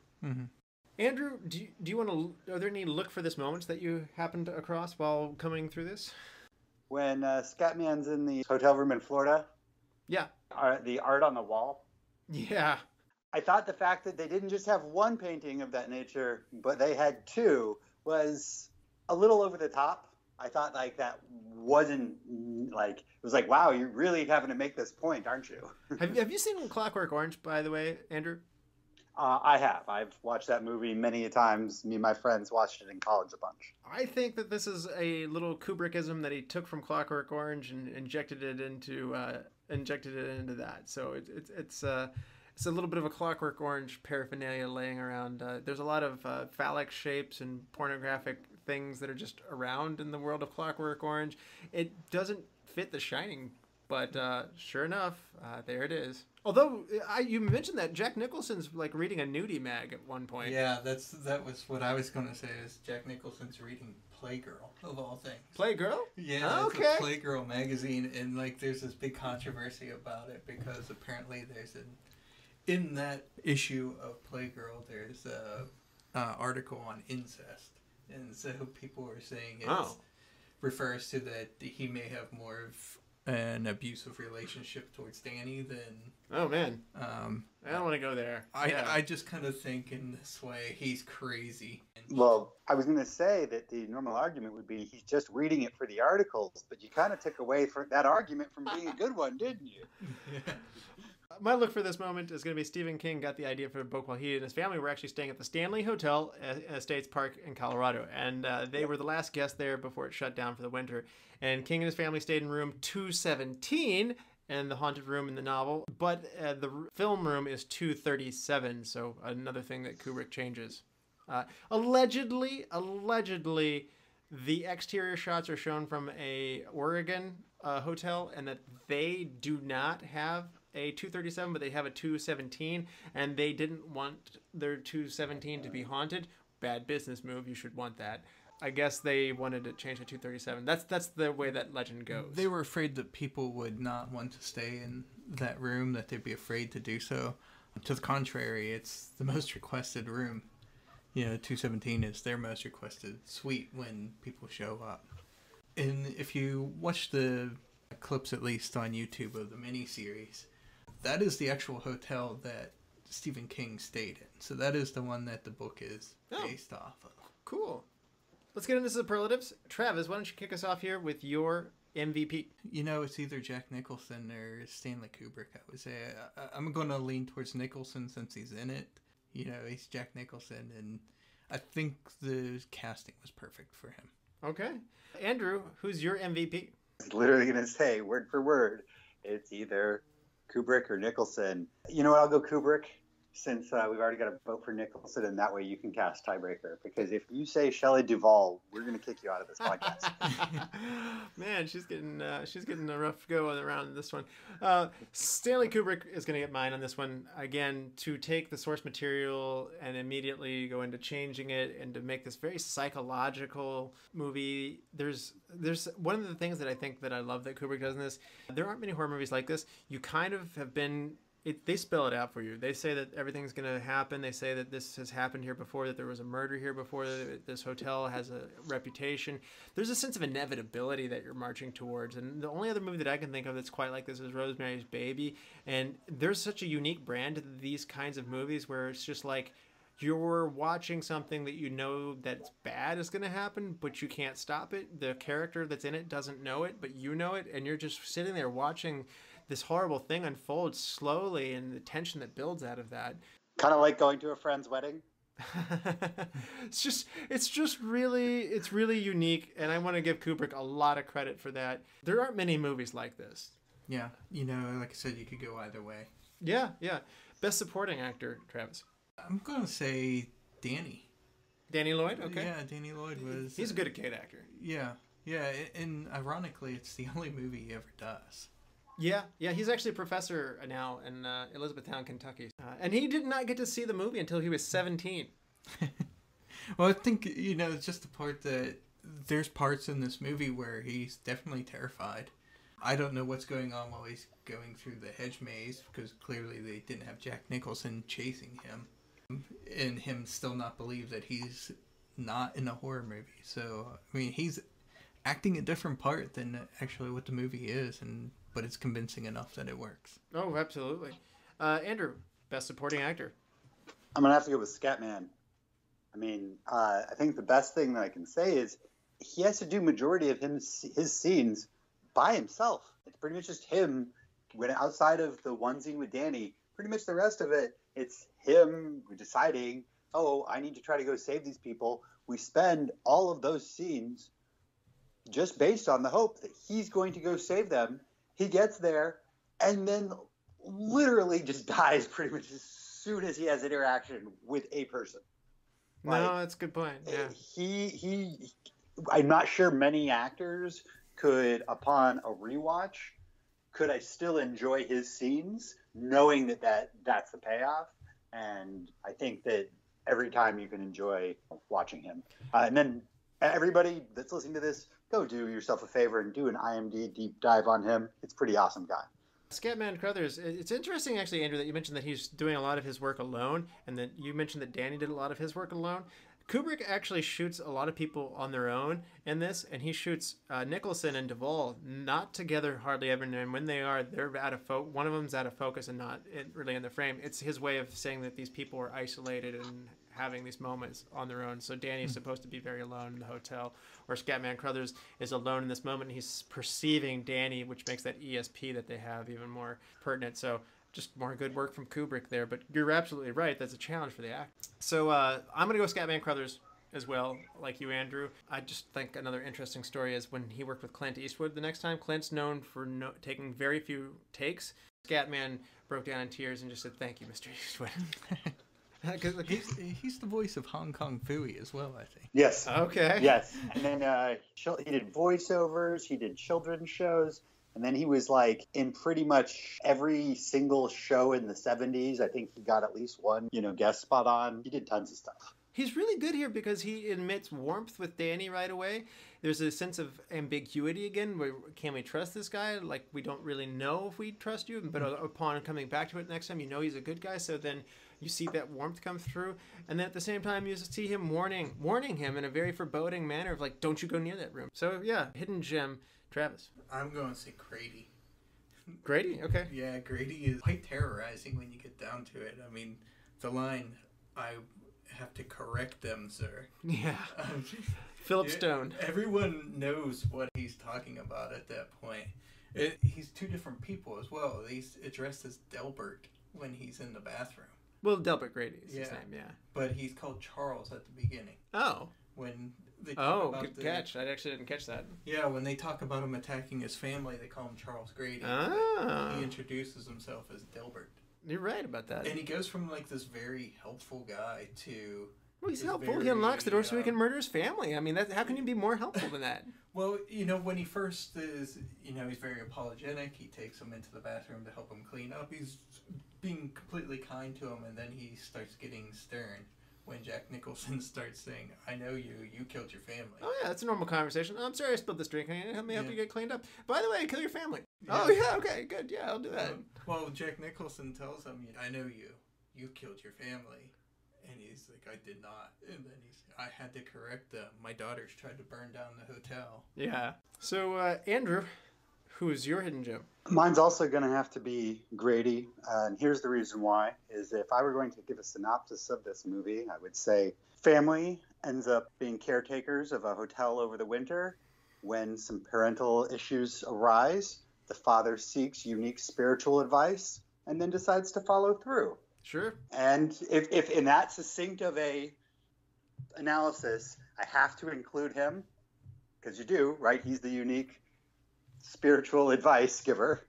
Andrew, do you want to, are there any look for this moments that you happened across while coming through this? When Scatman's in the hotel room in Florida. Yeah. The art on the wall. Yeah. I thought the fact that they didn't just have one painting of that nature, but they had two, was a little over the top. I thought like that wasn't like, it was like, wow, you're really having to make this point, aren't you? Have you seen Clockwork Orange, by the way, Andrew? I have. I've watched that movie many a times. Me and my friends watched it in college a bunch. I think that this is a little Kubrickism that he took from Clockwork Orange and injected it into that. So it's a little bit of a Clockwork Orange paraphernalia laying around. There's a lot of phallic shapes and pornographic things that are just around in the world of Clockwork Orange. It doesn't fit The Shining, but sure enough, there it is. Although you mentioned that Jack Nicholson's like reading a nudie mag at one point. Yeah, that was what I was going to say. Is Jack Nicholson's reading Playgirl of all things? Playgirl? Yeah, okay. It's a Playgirl magazine, and like there's this big controversy about it because apparently in that issue of Playgirl there's a article on incest, and so people were saying it refers to that he may have more of an abusive relationship towards Danny than. Oh man, I don't want to go there. I just kind of think in this way he's crazy. Well, I was going to say that the normal argument would be he's just reading it for the articles, but you kind of took away that argument from being a good one, didn't you? Yeah. My look for this moment is going to be Stephen King got the idea for the book while he and his family were actually staying at the Stanley Hotel at Estates Park in Colorado. And they were the last guests there before it shut down for the winter. And King and his family stayed in room 217 and the haunted room in the novel. But the film room is 237, so another thing that Kubrick changes. Allegedly, the exterior shots are shown from a Oregon hotel, and that they do not have a 237, but they have a 217, and they didn't want their 217 to be haunted. Bad business move. You should want that. I guess they wanted to change to 237. That's the way that legend goes. They were afraid that people would not want to stay in that room, that they'd be afraid to do so. To the contrary, it's the most requested room. 217 is their most requested suite when people show up. And if you watch the clips, at least on YouTube, of the miniseries, that is the actual hotel that Stephen King stayed in. So that is the one that the book is based off of. Cool. Let's get into superlatives. Travis, why don't you kick us off here with your MVP? It's either Jack Nicholson or Stanley Kubrick, I would say. I'm going to lean towards Nicholson since he's in it. He's Jack Nicholson, and I think the casting was perfect for him. Okay. Andrew, who's your MVP? I was literally going to say, word for word, it's either Kubrick or Nicholson. You know what? I'll go Kubrick, since we've already got a vote for Nicholson, and that way you can cast tiebreaker. Because if you say Shelley Duvall, we're going to kick you out of this podcast. Man, she's getting a rough go around this one. Stanley Kubrick is going to get mine on this one. Again, to take the source material and immediately go into changing it and to make this very psychological movie. There's one of the things that I think that I love that Kubrick does in this. There aren't many horror movies like this. You kind of have been they spell it out for you. They say that everything's going to happen. They say that this has happened here before, that there was a murder here before, that this hotel has a reputation. There's a sense of inevitability that you're marching towards. And the only other movie that I can think of that's quite like this is Rosemary's Baby. And there's such a unique brand to these kinds of movies where it's just like you're watching something that you know that's bad is going to happen, but you can't stop it. The character that's in it doesn't know it, but you know it. And you're just sitting there watching this horrible thing unfolds slowly, and the tension that builds out of that. Kind of like going to a friend's wedding. it's really unique, and I want to give Kubrick a lot of credit for that. There aren't many movies like this. Yeah, you know, like I said, you could go either way. Yeah. Best supporting actor, Travis. I'm gonna say Danny. Danny Lloyd. Okay. Yeah, Danny Lloyd was. He's a good kid actor. Yeah, and ironically, it's the only movie he ever does. Yeah, he's actually a professor now in Elizabethtown, Kentucky. And he did not get to see the movie until he was 17. Well, I think, you know, it's just the part that there's parts in this movie where he's definitely terrified. I don't know what's going on while he's going through the hedge maze, because clearly they didn't have Jack Nicholson chasing him, and him still not believe that he's not in a horror movie. So, I mean, he's acting a different part than actually what the movie is, but it's convincing enough that it works. Oh, absolutely. Andrew, best supporting actor. I'm going to have to go with Scatman. I mean, I think the best thing that I can say is he has to do majority of his scenes by himself. It's pretty much just him. When outside of the one scene with Danny, pretty much the rest of it, it's him deciding, oh, I need to try to go save these people. We spend all of those scenes just based on the hope that he's going to go save them. He gets there and then literally just dies pretty much as soon as he has interaction with a person. No, that's a good point. Yeah. I'm not sure many actors could, upon a rewatch, could I still enjoy his scenes knowing that's the payoff. And I think that every time you can enjoy watching him. And then everybody that's listening to this, go do yourself a favor and do an IMDb deep dive on him. It's a pretty awesome guy. Scatman Crothers, it's interesting actually, Andrew, that you mentioned that he's doing a lot of his work alone, and that you mentioned that Danny did a lot of his work alone. Kubrick actually shoots a lot of people on their own in this, and he shoots Nicholson and Duvall not together hardly ever, and when they are, they're out of one of them's out of focus and not really in the frame. It's his way of saying that these people are isolated and having these moments on their own. So Danny's supposed to be very alone in the hotel, or Scatman Crothers is alone in this moment, and he's perceiving Danny, which makes that ESP that they have even more pertinent. So just more good work from Kubrick there, but you're absolutely right. That's a challenge for the act. So I'm going to go Scatman Crothers as well, like you, Andrew. I just think another interesting story is when he worked with Clint Eastwood the next time. Clint's known for taking very few takes. Scatman broke down in tears and just said, "Thank you, Mr. Eastwood." He's the voice of Hong Kong Phooey as well, I think. Yes. Okay. Yes. And then he did voiceovers, he did children's shows, and then he was like in pretty much every single show in the 70s. I think he got at least one, guest spot on. He did tons of stuff. He's really good here because he emits warmth with Danny right away. There's a sense of ambiguity again. Can we trust this guy? Like, we don't really know if we trust you, but upon coming back to it next time, he's a good guy. So then you see that warmth come through, and then at the same time you see him warning him in a very foreboding manner of like, don't you go near that room. So yeah, hidden gem. Travis. I'm going to say Grady. Grady? Okay. Yeah, Grady is quite terrorizing when you get down to it. I mean, the line, I have to correct them, sir. Yeah. Philip Stone. Everyone knows what he's talking about at that point. He's two different people as well. He's addressed as Delbert when he's in the bathroom. Well, Delbert Grady is his name, yeah. But he's called Charles at the beginning. Oh. When they talk about good catch. I actually didn't catch that. Yeah, when they talk about him attacking his family, they call him Charles Grady. He introduces himself as Delbert. You're right about that. And he goes from like this very helpful guy to... Well, he's helpful. He unlocks the door so he can murder his family. I mean, how can you be more helpful than that? Well, when he first is, he's very apologetic. He takes him into the bathroom to help him clean up. He's being completely kind to him, and then he starts getting stern when Jack Nicholson starts saying, "I know you. You killed your family." Oh yeah, that's a normal conversation. I'm sorry I spilled this drink. Let me help you get cleaned up. By the way, kill your family. Yeah. Oh yeah, okay, good. Yeah, I'll do that. Well, Jack Nicholson tells him, "I know you. You killed your family." And he's like, "I did not." And then I had to correct them. My daughters tried to burn down the hotel. Yeah. So, Andrew, who is your hidden gem? Mine's also going to have to be Grady. And here's the reason why, is if I were going to give a synopsis of this movie, I would say family ends up being caretakers of a hotel over the winter. When some parental issues arise, the father seeks unique spiritual advice and then decides to follow through. Sure. And if in that succinct of a analysis, I have to include him, because you do, right? He's the unique spiritual advice giver.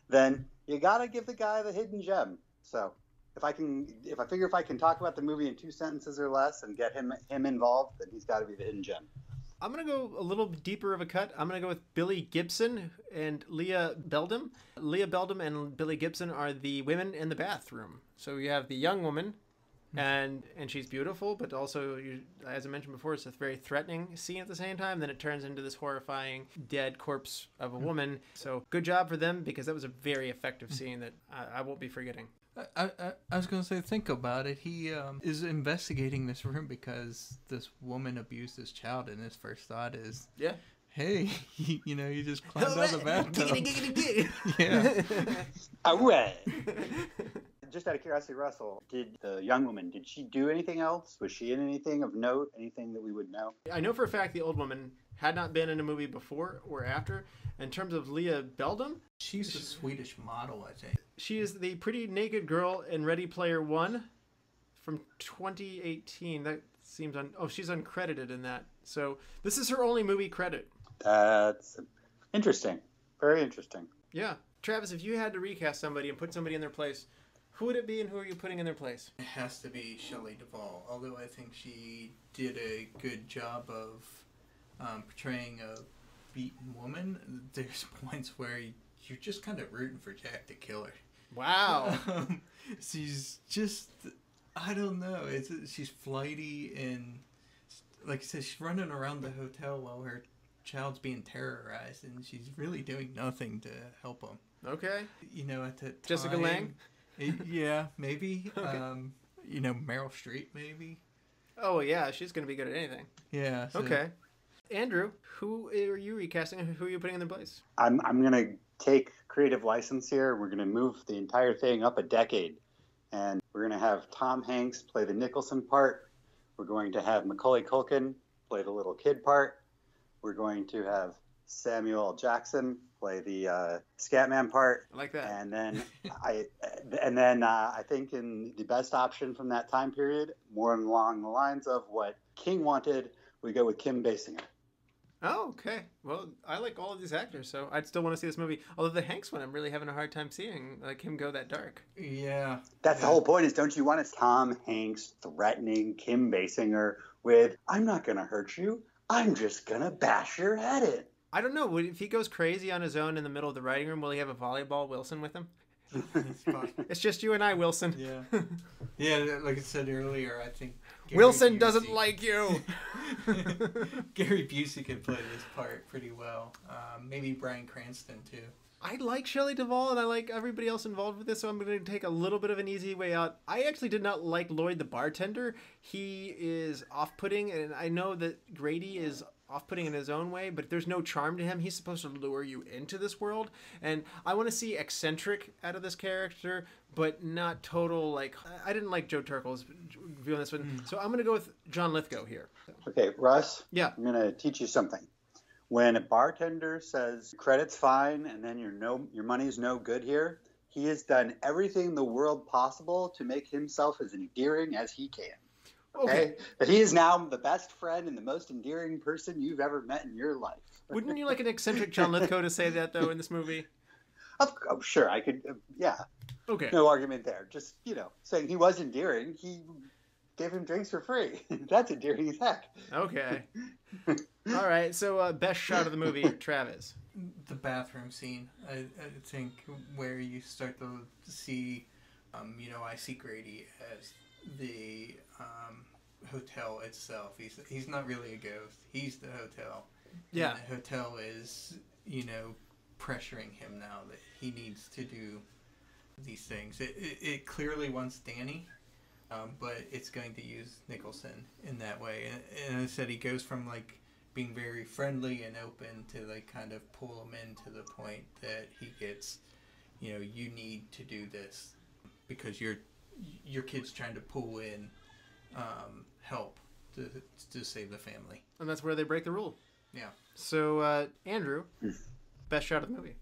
Then you got to give the guy the hidden gem. So if I figure if I can talk about the movie in 2 sentences or less and get him involved, then he's got to be the hidden gem. I'm going to go a little deeper of a cut. I'm going to go with Billie Gibson and Leah Beldam. Leah Beldam and Billie Gibson are the women in the bathroom. So you have the young woman, and she's beautiful, but also, as I mentioned before, it's a very threatening scene at the same time. Then it turns into this horrifying dead corpse of a woman. So good job for them, because that was a very effective scene that I won't be forgetting. I was going to say, think about it. He is investigating this room because this woman abused his child, and his first thought is, yeah, hey, you just climbed out of the bathtub. Yeah. All right. Just out of curiosity, Russell, did the young woman, did she do anything else? Was she in anything of note? Anything that we would know? I know for a fact the old woman had not been in a movie before or after. In terms of Leah Beldam, she's a Swedish model, I think. She is the pretty naked girl in Ready Player One from 2018. That seems she's uncredited in that. So this is her only movie credit. That's interesting. Very interesting. Yeah. Travis, if you had to recast somebody and put somebody in their place, who would it be, and who are you putting in their place? It has to be Shelley Duvall, although I think she did a good job of portraying a beaten woman. There's points where you're just kind of rooting for Jack to kill her. Wow. She's just, I don't know. She's flighty, and like I said, she's running around the hotel while her child's being terrorized, and she's really doing nothing to help him. Okay. At the time, Jessica Lange? Yeah, maybe. Okay. Meryl Streep, maybe. Oh, yeah, she's going to be good at anything. Yeah. So. Okay. Andrew, who are you recasting, and who are you putting in their place? I'm going to take creative license here. We're going to move the entire thing up a decade. And we're going to have Tom Hanks play the Nicholson part. We're going to have Macaulay Culkin play the little kid part. We're going to have Samuel L. Jackson play the Scatman part. I like that. And then I think in the best option from that time period, more along the lines of what King wanted, we go with Kim Basinger. Oh, okay. Well, I like all of these actors, so I'd still want to see this movie. Although the Hanks one, I'm really having a hard time seeing, like, him go that dark. Yeah. That's the whole point, is don't you want it? Tom Hanks threatening Kim Basinger with, I'm not going to hurt you. I'm just going to bash your head in. I don't know. If he goes crazy on his own in the middle of the writing room, will he have a volleyball Wilson with him? It's just you and I, Wilson. Yeah. Yeah, like I said earlier, I think Wilson doesn't like you. Gary Busey could play this part pretty well. Maybe Bryan Cranston, too. I like Shelley Duvall, and I like everybody else involved with this, so I'm going to take a little bit of an easy way out. I actually did not like Lloyd the bartender. He is off-putting, and I know that Grady is off-putting in his own way, but there's no charm to him. He's supposed to lure you into this world, and I want to see eccentric out of this character, but not total, like, I didn't like Joe Turkel's view on this one, so I'm going to go with John Lithgow here. Okay, Russ? Yeah. I'm going to teach you something. When a bartender says credit's fine and then your money's no good here, he has done everything in the world possible to make himself as endearing as he can. Okay? But he is now the best friend and the most endearing person you've ever met in your life. Wouldn't you like an eccentric John Lithgow to say that, though, in this movie? Oh, sure, I could, yeah. Okay. No argument there. Just, saying he was endearing, he gave him drinks for free. That's endearing as heck. Okay. All right, so best shot of the movie, Travis. The bathroom scene, I think, where you start to see, I see Grady as the hotel itself. He's not really a ghost. He's the hotel. Yeah. And the hotel is, you know, pressuring him now that he needs to do these things. It clearly wants Danny, but it's going to use Nicholson in that way. And I said he goes from like being very friendly and open to like kind of pull him in to the point that he gets, you know, you need to do this because your kid's trying to pull in help to save the family. And that's where they break the rule. Yeah. So, Andrew, best shot of the movie.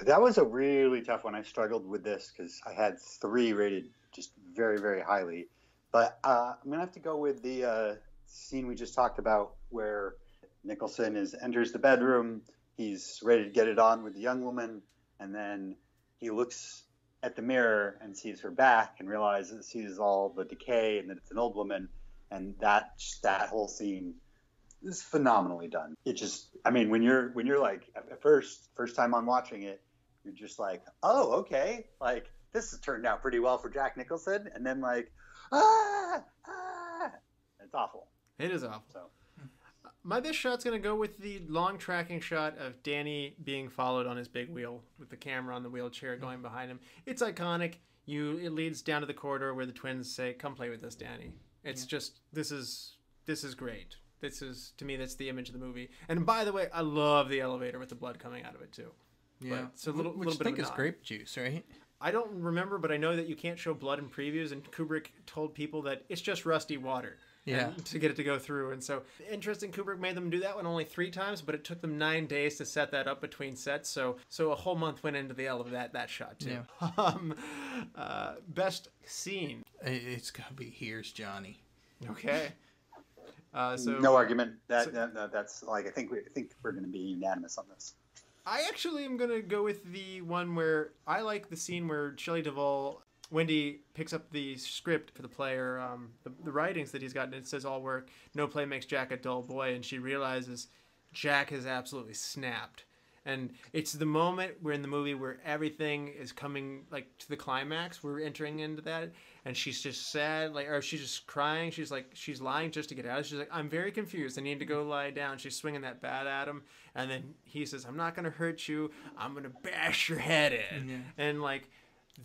That was a really tough one. I struggled with this because I had 3 rated just very, very highly. But I'm going to have to go with the scene we just talked about where Nicholson enters the bedroom. He's ready to get it on with the young woman. And then he looks at the mirror and sees her back and sees all the decay and that it's an old woman. And that whole scene is phenomenally done. It just, I mean, when you're like, at first time on watching it, you're just like, oh, okay, like this has turned out pretty well for Jack Nicholson, and then like, it's awful. It is awful. So, my best shot's gonna go with the long tracking shot of Danny being followed on his big wheel with the camera on the wheelchair going behind him. It's iconic. It leads down to the corridor where the twins say, "Come play with us, Danny." It's just this is great. This is, to me, that's the image of the movie. And by the way, I love the elevator with the blood coming out of it too. Yeah, it's a little which bit I think of is grape juice, right? I don't remember, but I know that you can't show blood in previews, and Kubrick told people that it's just rusty water. Yeah. To get it to go through. And so, interesting, Kubrick made them do that one only 3 times, but it took them 9 days to set that up between sets. So a whole month went into the elevator that shot too. Yeah. Best scene. It's gotta be Here's Johnny. Okay. no argument. That's like I think we're going to be unanimous on this. I actually am going to go with the one where I like the scene where Shelley Duvall, Wendy picks up the script for the play, or the writings that he's gotten. It says all work, no play makes Jack a dull boy, and she realizes Jack has absolutely snapped. And it's the moment where in the movie where everything is coming like to the climax. We're entering into that, and she's just sad, or she's just crying. She's like, she's lying just to get out. She's like, I'm very confused. I need to go lie down. She's swinging that bat at him, and then he says, I'm not gonna hurt you. I'm gonna bash your head in. Yeah. And like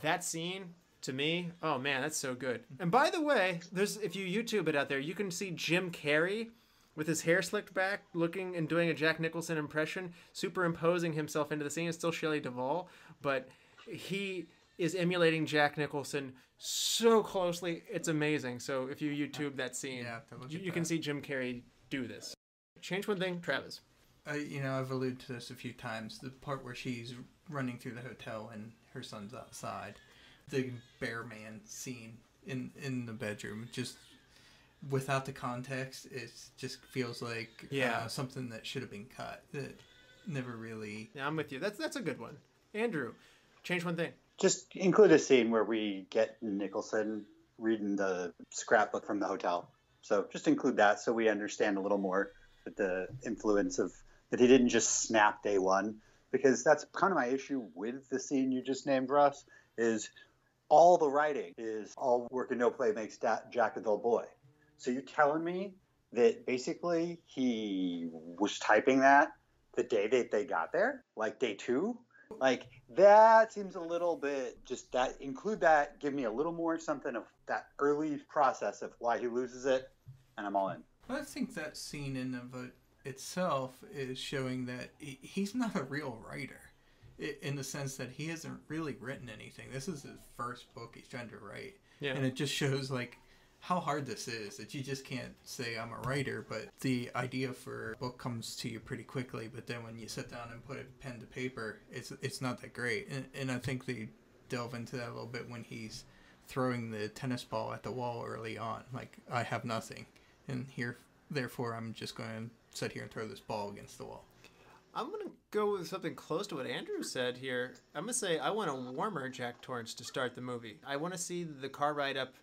that scene. To me, oh man, that's so good. And by the way, if you YouTube it out there, you can see Jim Carrey with his hair slicked back, looking and doing a Jack Nicholson impression, superimposing himself into the scene. It's still Shelley Duvall, but he is emulating Jack Nicholson so closely. It's amazing. So if you YouTube that scene, you can see Jim Carrey do this. Change one thing, Travis. I've alluded to this a few times. The part where she's running through the hotel and her son's outside. The bear man scene in the bedroom, just without the context, it just feels like something that should have been cut. That never really. Yeah, I'm with you. That's a good one. Andrew, change one thing. Just include a scene where we get Nicholson reading the scrapbook from the hotel. So just include that so we understand a little more the influence of that he didn't just snap day one, because that's kind of my issue with the scene you just named, Russ, is all the writing is all work and no play makes Jack a dull boy. So you're telling me that basically he was typing that the day that they got there, like day 2? Like that seems a little bit just that. Include that. Give me a little more something of that early process of why he loses it, and I'm all in. Well, I think that scene in of it itself is showing that he's not a real writer. In the sense that he hasn't really written anything. This is his first book he's trying to write. Yeah. And it just shows like how hard this is, that you just can't say I'm a writer, but the idea for a book comes to you pretty quickly, but then when you sit down and put a pen to paper, it's not that great. And I think they delve into that a little bit when he's throwing the tennis ball at the wall early on. Like, I have nothing. And therefore I'm just going to sit here and throw this ball against the wall. I'm going to go with something close to what Andrew said here. I'm going to say I want a warmer Jack Torrance to start the movie. I want to see the car ride up.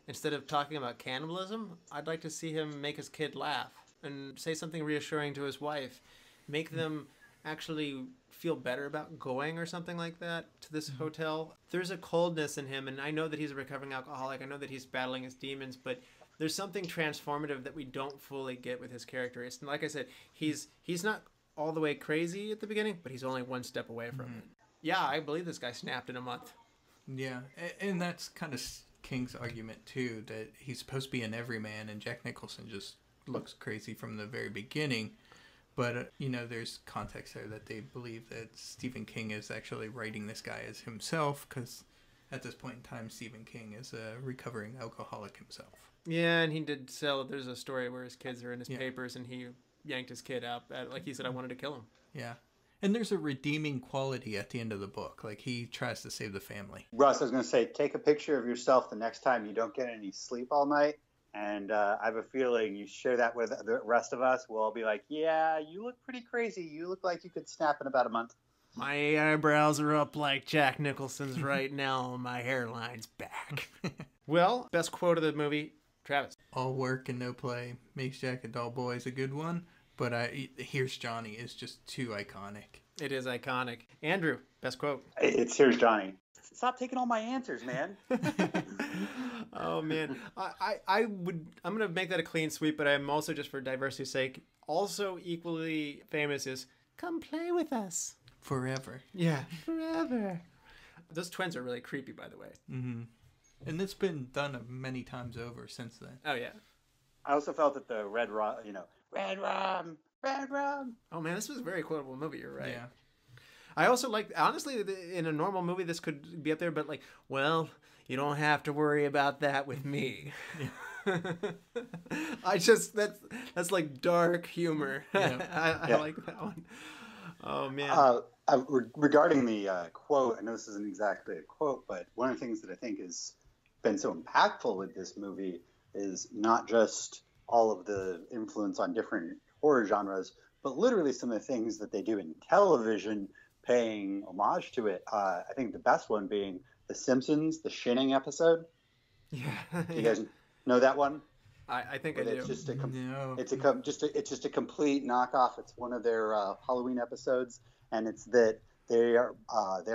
Instead of talking about cannibalism, I'd like to see him make his kid laugh and say something reassuring to his wife. Make them actually feel better about going or something like that to this hotel. There's a coldness in him, and I know that he's a recovering alcoholic. I know that he's battling his demons, but there's something transformative that we don't fully get with his character. It's like I said, he's not all the way crazy at the beginning, but he's only one step away from it. Yeah, I believe this guy snapped in a month. Yeah, and that's kind of King's argument too, that he's supposed to be an everyman, and Jack Nicholson just looks crazy from the very beginning. But, there's context there that they believe that Stephen King is actually writing this guy as himself, because at this point in time, Stephen King is a recovering alcoholic himself. Yeah, and he did sell, there's a story where his kids are in his papers, and he yanked his kid out. Like he said, I wanted to kill him. Yeah. And there's a redeeming quality at the end of the book. Like, he tries to save the family. Russ, I was going to say, take a picture of yourself the next time you don't get any sleep all night. And I have a feeling you share that with the rest of us. We'll all be like, yeah, you look pretty crazy. You look like you could snap in about a month. My eyebrows are up like Jack Nicholson's right now. My hairline's back. Well, best quote of the movie, Travis. All work and no play makes Jack a dull boy is a good one. But Here's Johnny is just too iconic. It is iconic. Andrew, best quote. It's Here's Johnny. Stop taking all my answers, man. Oh, man. I'm going to make that a clean sweep, but I'm also, just for diversity's sake, also equally famous is Come Play With Us. Forever. Yeah. Forever. Those twins are really creepy, by the way. Mm-hmm. And it's been done many times over since then. Oh, yeah. I also felt that the Red Rum. Oh, man, this was a very quotable movie. You're right. Yeah. I also like, honestly, in a normal movie, this could be up there, but like, well, you don't have to worry about that with me. Yeah. That's like dark humor. Yeah. I like that one. Oh, man. Regarding the quote, I know this isn't exactly a quote, but one of the things that I think has been so impactful with this movie is not just all of the influence on different horror genres, but literally some of the things that they do in television paying homage to it. I think the best one being The Simpsons, the Shinning episode. Yeah. Do you guys know that one? I think I do. It's just it's just a complete knockoff. It's one of their Halloween episodes, and it's that they're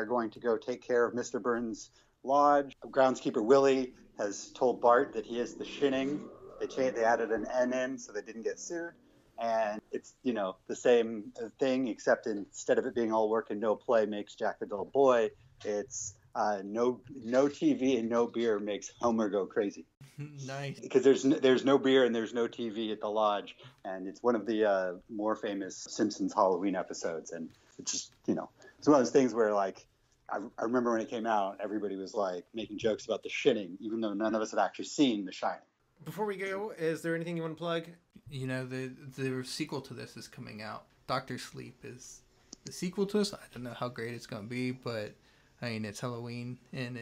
going to go take care of Mr. Burns' lodge. Groundskeeper Willie has told Bart that he is the Shinning. They added an N in so they didn't get sued. And it's, the same thing, except instead of it being all work and no play makes Jack a dull boy, it's no TV and no beer makes Homer go crazy. Nice. Because there's no beer and there's no TV at the lodge, and it's one of the more famous Simpsons Halloween episodes. And it's just, it's one of those things where, like, I remember when it came out, everybody was like making jokes about The Shinning, even though none of us had actually seen The Shining. Before we go, is there anything you want to plug? The sequel to this is coming out. Dr. Sleep is the sequel to this. I don't know how great it's going to be, but I mean, it's Halloween, and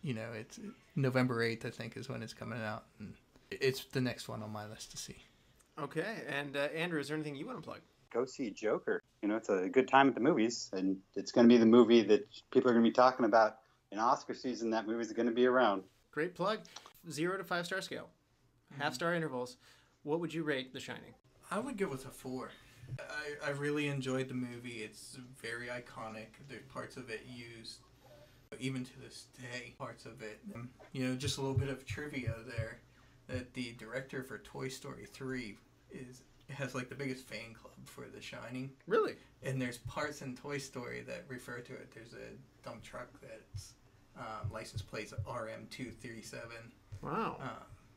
it's November 8th, I think, is when it's coming out. And it's the next one on my list to see. Okay. And Andrew, is there anything you want to plug? Go see Joker. It's a good time at the movies, and it's going to be the movie that people are going to be talking about in Oscar season. That movie's going to be around. Great plug. 0 to 5 star scale. Half-star intervals. What would you rate The Shining? I would go with a 4. I really enjoyed the movie. It's very iconic. There's parts of it used, even to this day, parts of it. Just a little bit of trivia there, that the director for Toy Story 3 has like the biggest fan club for The Shining. Really? And there's parts in Toy Story that refer to it. There's a dump truck that's license plates RM237. Wow.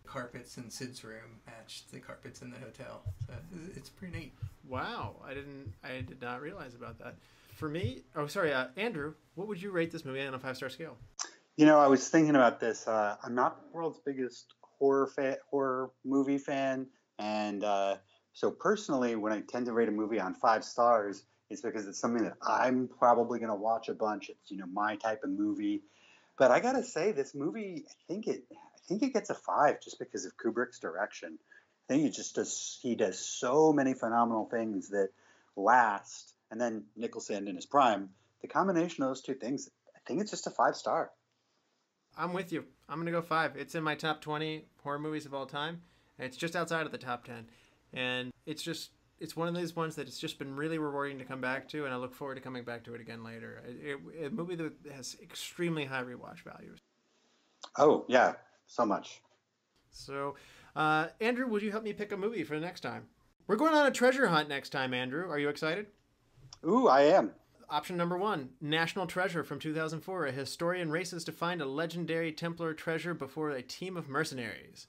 Carpets in Sid's room matched the carpets in the hotel. So it's pretty neat. Wow. I did not realize about that. For me, Andrew, what would you rate this movie on a 5-star scale? I was thinking about this. I'm not the world's biggest horror movie fan, and so personally, when I tend to rate a movie on 5 stars, it's because it's something that I'm probably going to watch a bunch. It's my type of movie. But I gotta say, this movie, I think it gets a 5 just because of Kubrick's direction. I think he does so many phenomenal things that last, and then Nicholson in his prime. The combination of those two things, I think it's just a 5-star. I'm with you. I'm gonna go 5. It's in my top 20 horror movies of all time. And it's just outside of the top 10, and it's one of those ones that it's just been really rewarding to come back to, and I look forward to coming back to it again later. A movie that has extremely high rewatch values. Oh, yeah, so much. So Andrew, would you help me pick a movie for the next time? We're going on a treasure hunt next time, Andrew. Are you excited? Ooh, I am. Option number 1, National Treasure from 2004. A historian races to find a legendary Templar treasure before a team of mercenaries.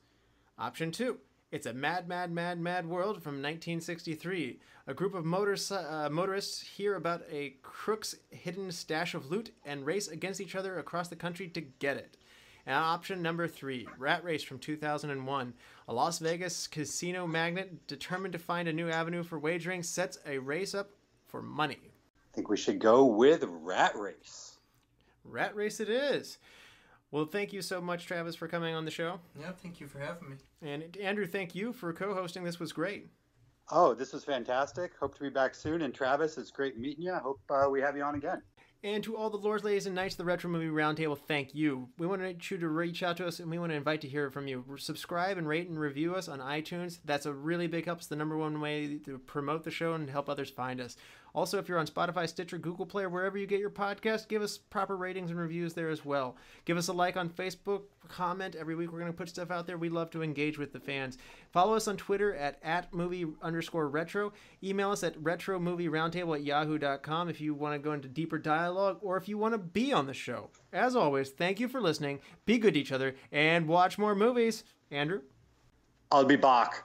Option 2, It's a Mad, Mad, Mad, Mad World from 1963. A group of motorists hear about a crook's hidden stash of loot and race against each other across the country to get it. And option number 3, Rat Race from 2001. A Las Vegas casino magnate determined to find a new avenue for wagering sets a race up for money. I think we should go with Rat Race. Rat Race it is. Well, thank you so much, Travis, for coming on the show. Yeah, thank you for having me. And Andrew, thank you for co-hosting. This was great. Oh, this was fantastic. Hope to be back soon. And Travis, it's great meeting you. I hope we have you on again. And to all the lords, ladies, and knights of the Retro Movie Roundtable, thank you. We want you to reach out to us, and we want to invite to hear from you. Subscribe and rate and review us on iTunes. That's a really big help. It's the number one way to promote the show and help others find us. Also, if you're on Spotify, Stitcher, Google Play, or wherever you get your podcast, give us proper ratings and reviews there as well. Give us a like on Facebook, comment. Every week we're going to put stuff out there. We love to engage with the fans. Follow us on Twitter at @movie_retro. Email us at retromovieroundtable@yahoo.com if you want to go into deeper dialogue or if you want to be on the show. As always, thank you for listening. Be good to each other and watch more movies. Andrew? I'll be back.